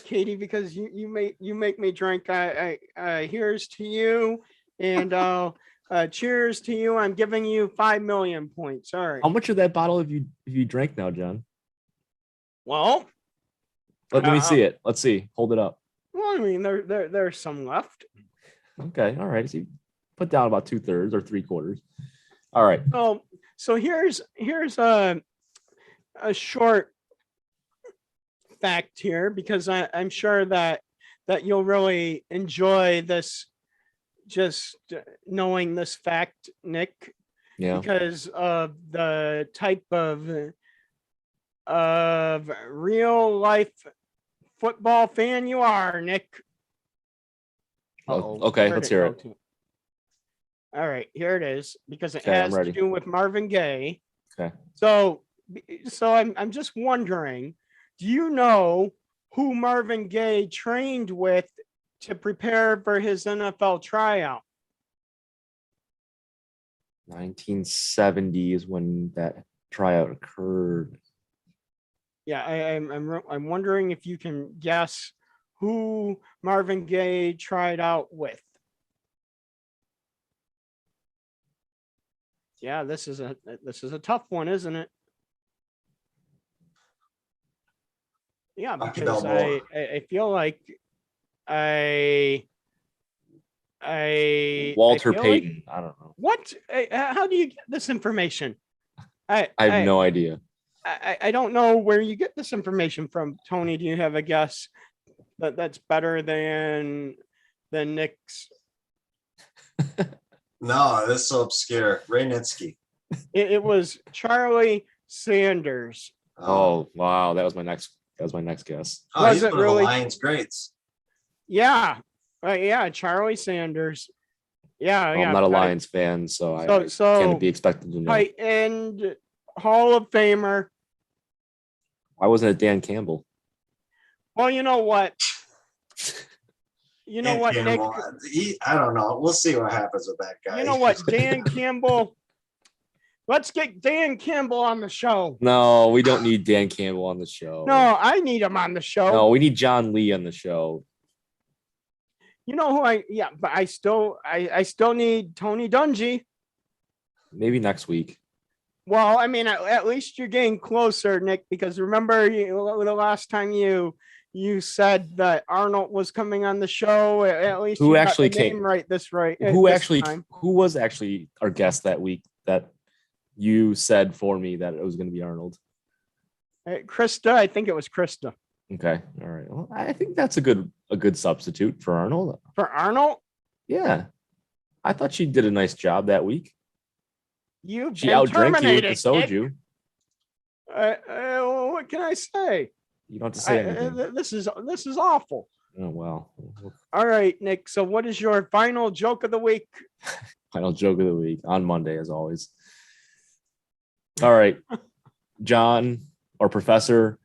S1: Katie, because you make me drink. Here's to you, and cheers to you. I'm giving you 5 million points. All right.
S2: How much of that bottle have you drank now, John?
S1: Well,
S2: Let me see it. Let's see. Hold it up.
S1: I mean, there's some left.
S2: Okay. All right. So you put down about 2/3 or 3/4. All right.
S1: So here's a short fact here, because I'm sure that you'll really enjoy this, just knowing this fact, Nick,
S2: Yeah.
S1: because of the type of real life football fan you are, Nick.
S2: Oh,
S1: Uh-oh,
S2: okay,
S1: where'd
S2: let's hear
S1: go
S2: it.
S1: to? All right, here it is, because it
S2: Okay, I'm
S1: has to
S2: ready.
S1: do with Marvin Gaye.
S2: Okay.
S1: So I'm just wondering, do you know who Marvin Gaye trained with to prepare for his NFL tryout?
S2: 1970 is when that tryout occurred.
S1: Yeah, I'm wondering if you can guess who Marvin Gaye tried out with. Yeah, this is a tough one, isn't it? Yeah,
S3: Rocky
S1: because
S3: Balboa.
S1: I feel like I
S2: Walter
S1: feel like-
S2: Payton. I don't know.
S1: what? How do you get this information?
S2: I have no idea.
S1: I don't know where you get this information from. Tony, do you have a guess that's better than Nick's?
S3: No, this is so obscure. Ray Nitsky.
S1: It was Charlie Sanders.
S2: Oh wow, that was my next guess.
S3: Oh,
S1: Was
S3: he's
S1: it
S3: one of
S1: really?
S3: the Lions greats.
S1: Yeah, yeah, Charlie Sanders. Yeah,
S2: Well,
S1: yeah.
S2: I'm not a
S1: tight-
S2: Lions fan, so I
S1: So
S2: can't be expected to know.
S1: tight end, Hall of Famer.
S2: Why wasn't it Dan Campbell?
S1: Well, you know what? You know
S3: And
S1: what, Nick?
S3: Campbell, I don't know. We'll see what happens with that guy.
S1: You know what, Dan Campbell? Let's get Dan Campbell on the show.
S2: No, we don't need Dan Campbell on the show.
S1: No, I need him on the show.
S2: No, we need John Lee on the show.
S1: You know who but I still need Tony Dungy.
S2: Maybe next week.
S1: Well, I mean, at least you're getting closer, Nick, because remember the last time you said that Arnold was coming on the show. At least
S2: Who
S1: you got
S2: actually
S1: the
S2: came-
S1: name right this
S2: Who
S1: this time.
S2: was actually our guest that week that you said for me that it was going to be Arnold?
S1: Krista, I think it was Krista.
S2: Okay. All right. Well, I think that's a good substitute for Arnold.
S1: For Arnold,
S2: Yeah. I thought she did a nice job that week.
S1: you've
S2: She
S1: been
S2: outdrank you with the
S1: terminated, Nick.
S2: soju.
S1: What can I say?
S2: You don't have to say anything.
S1: This is awful.
S2: Oh well.
S1: All right, Nick. So, what is your final joke of the week?
S2: Final joke of the week on Monday, as always. All right, John or Professor,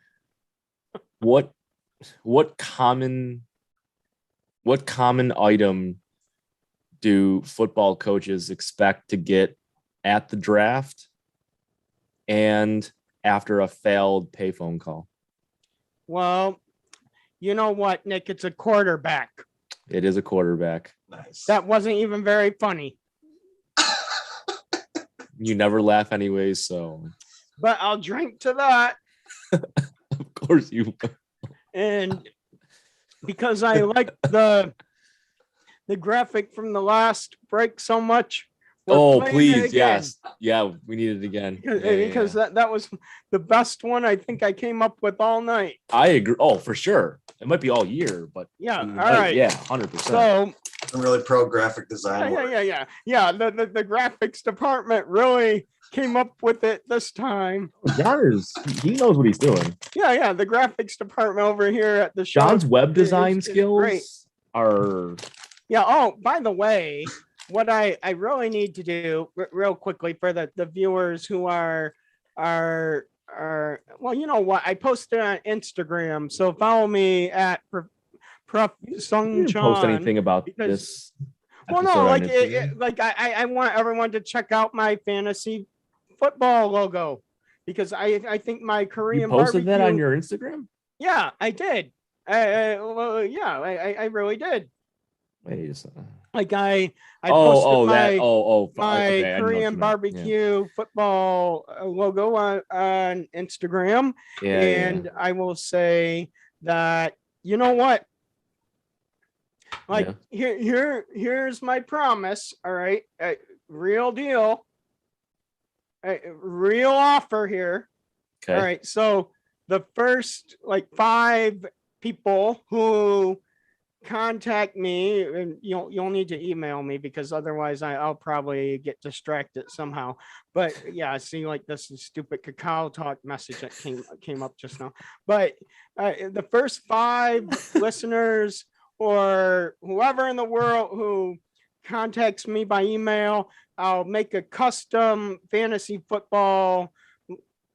S2: what common item do football coaches expect to get at the draft and after a failed payphone call?
S1: Well, you know what, Nick? It's a quarterback.
S2: It is a quarterback.
S3: Nice.
S1: That wasn't even very funny,
S2: You never laugh anyways, so
S1: but I'll drink to that.
S2: of course you.
S1: And because I like the graphic from the last break so much. we're
S2: Oh,
S1: playing it
S2: please,
S1: again.
S2: yes. Yeah, we need it again.
S1: Because that was the best one I think I came up with all night.
S2: I agree. Oh, for sure. It might be all year, but
S1: Yeah. All
S2: right,
S1: right.
S2: yeah, 100%.
S1: So
S3: I'm really pro graphic design. work.
S1: yeah. The graphics department really came up with it this time.
S2: He knows what he's doing.
S1: Yeah. The graphics department over here at the show.
S2: John's web design
S1: is
S2: skills
S1: great.
S2: are
S1: Yeah. Oh, by the way, what I really need to do real quickly for the viewers who are, well, you know what? I posted on Instagram. So follow me at Prof.
S2: You
S1: Sung
S2: didn't post
S1: Chan.
S2: anything about
S1: because-
S2: this.
S1: Well,
S2: episode
S1: no,
S2: on
S1: like,
S2: Instagram?
S1: like I want everyone to check out my fantasy football logo because I think my
S2: You
S1: Korean
S2: posted that on
S1: barbecue-
S2: your Instagram?
S1: Yeah, I did. Well, yeah, I really did.
S2: Wait a second.
S1: Like I
S2: Oh,
S1: posted my
S2: my
S1: my Korean barbecue football logo on Instagram,
S2: Yeah,
S1: and I will say that you know what, like here's my promise. All right, real deal, real offer here.
S2: okay.
S1: All right, so the first like 5 people who contact me, and you'll need to email me because otherwise I'll probably get distracted somehow. But yeah, see, like this is stupid Cacao Talk message that came up just now. But the first 5 listeners or whoever in the world who contacts me by email, I'll make a custom fantasy football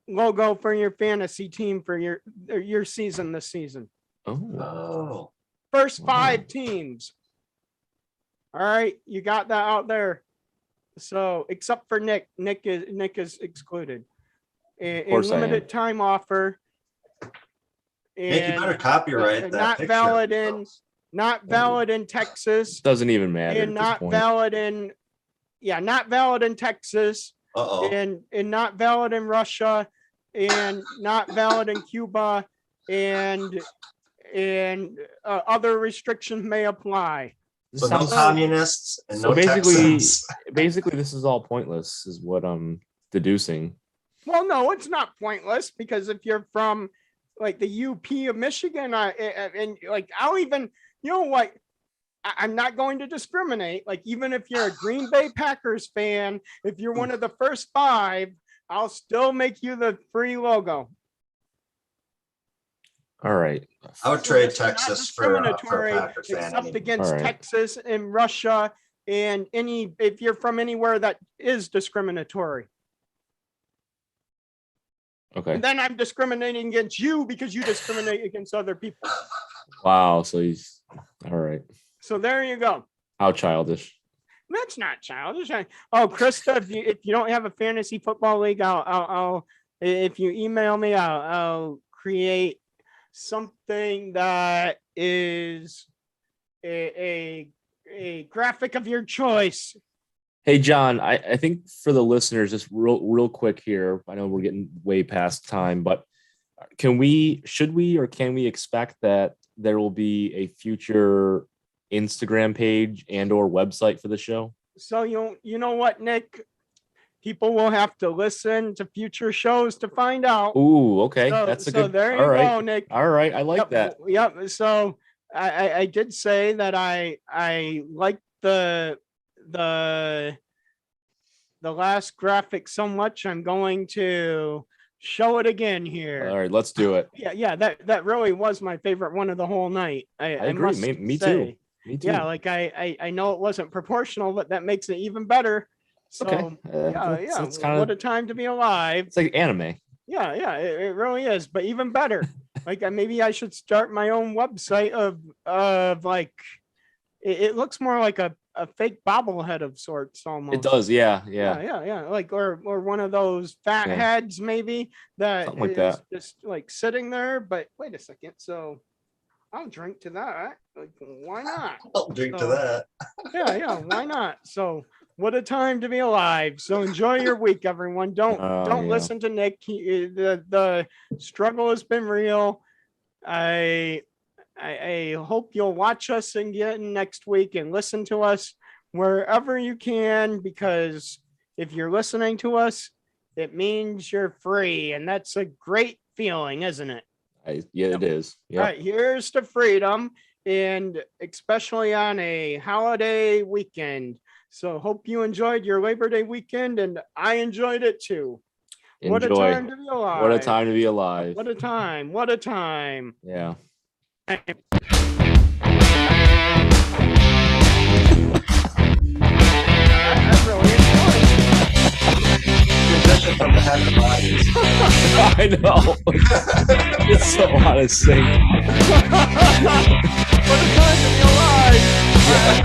S1: logo for your fantasy team for your season this season.
S2: Oh,
S3: Oh,
S1: First
S2: Wow.
S1: 5 teams. All right, you got that out there. So except for Nick is excluded. And
S2: course I am.
S1: limited time offer.
S3: Nick, you
S1: And
S3: better copyright that
S1: not
S3: picture.
S1: valid in not valid in Texas
S2: doesn't even matter
S1: and
S2: at
S1: not
S2: this point.
S1: valid in not valid in Texas
S3: Uh-oh.
S1: and not valid in Russia and not valid in Cuba and other restrictions may apply.
S2: This
S3: So no
S2: sounds-
S3: communists and
S2: so
S3: no
S2: basically-
S3: Texans.
S2: basically, this is all pointless, is what I'm deducing.
S1: Well, no, it's not pointless because if you're from like the UP of Michigan, and like I'll even, you know what, I'm not going to discriminate. Like even if you're a Green Bay Packers fan, if you're one of the first 5, I'll still make you the free logo.
S2: All right.
S3: I would
S1: So
S3: trade
S1: this is not
S3: Texas for a
S1: discriminatory
S3: Packers fan.
S1: except
S3: anymore.
S1: against
S2: All right.
S1: Texas and Russia and if you're from anywhere that is discriminatory.
S2: Okay.
S1: And then I'm discriminating against you because you discriminate against other people.
S2: Wow. So he's all right.
S1: So there you go.
S2: How childish.
S1: That's not childish. Oh, Krista, if you don't have a fantasy football league, I'll if you email me, I'll create something that is a graphic of your choice.
S2: Hey, John, I think for the listeners, just real quick here. I know we're getting way past time, but should we or can we expect that there will be a future Instagram page and or website for the show?
S1: So you know what, Nick? People will have to listen to future shows to find out.
S2: Ooh, okay.
S1: So,
S2: That's a
S1: so
S2: good.
S1: there you
S2: all right.
S1: go, Nick.
S2: All right. I like
S1: Yep,
S2: that.
S1: Yep. So I did say that I like the last graphic so much I'm going to show it again here.
S2: All right, let's do it.
S1: Yeah, that really was my favorite one of the whole night. I
S2: agree.
S1: must
S2: Me too.
S1: say.
S2: Me too.
S1: Yeah, like I know it wasn't proportional, but that makes it even better. So
S2: okay.
S1: yeah,
S2: It's kind
S1: what
S2: of
S1: a time to be alive.
S2: it's like anime.
S1: Yeah, it really is, but even better. Like maybe I should start my own website of like it looks more like a fake bobblehead of sorts almost.
S2: It does. Yeah. Yeah.
S1: Yeah. Like or one of those fat
S2: Yeah.
S1: heads maybe that
S2: Something like
S1: is
S2: that.
S1: just like sitting there. But wait a second, so I'll drink to that. Like why not?
S3: I'll drink to
S1: So-
S3: that.
S1: Yeah, why not? So what a time to be alive. So enjoy your week, everyone. Don't
S2: Yeah.
S1: listen to Nick. The struggle has been real. I hope you'll watch us again next week and listen to us wherever you can, because if you're listening to us, it means you're free, and that's a great feeling, isn't it?
S2: Yeah, it is.
S1: All
S2: Yeah.
S1: right, here's to freedom, and especially on a holiday weekend. So hope you enjoyed your Labor Day weekend, and I enjoyed it too. What a
S2: Enjoy.
S1: time to be alive.
S2: What a time to be alive.
S1: What a time. What a time.
S2: Yeah. I know. It's so out of sync.
S1: For the time in your life.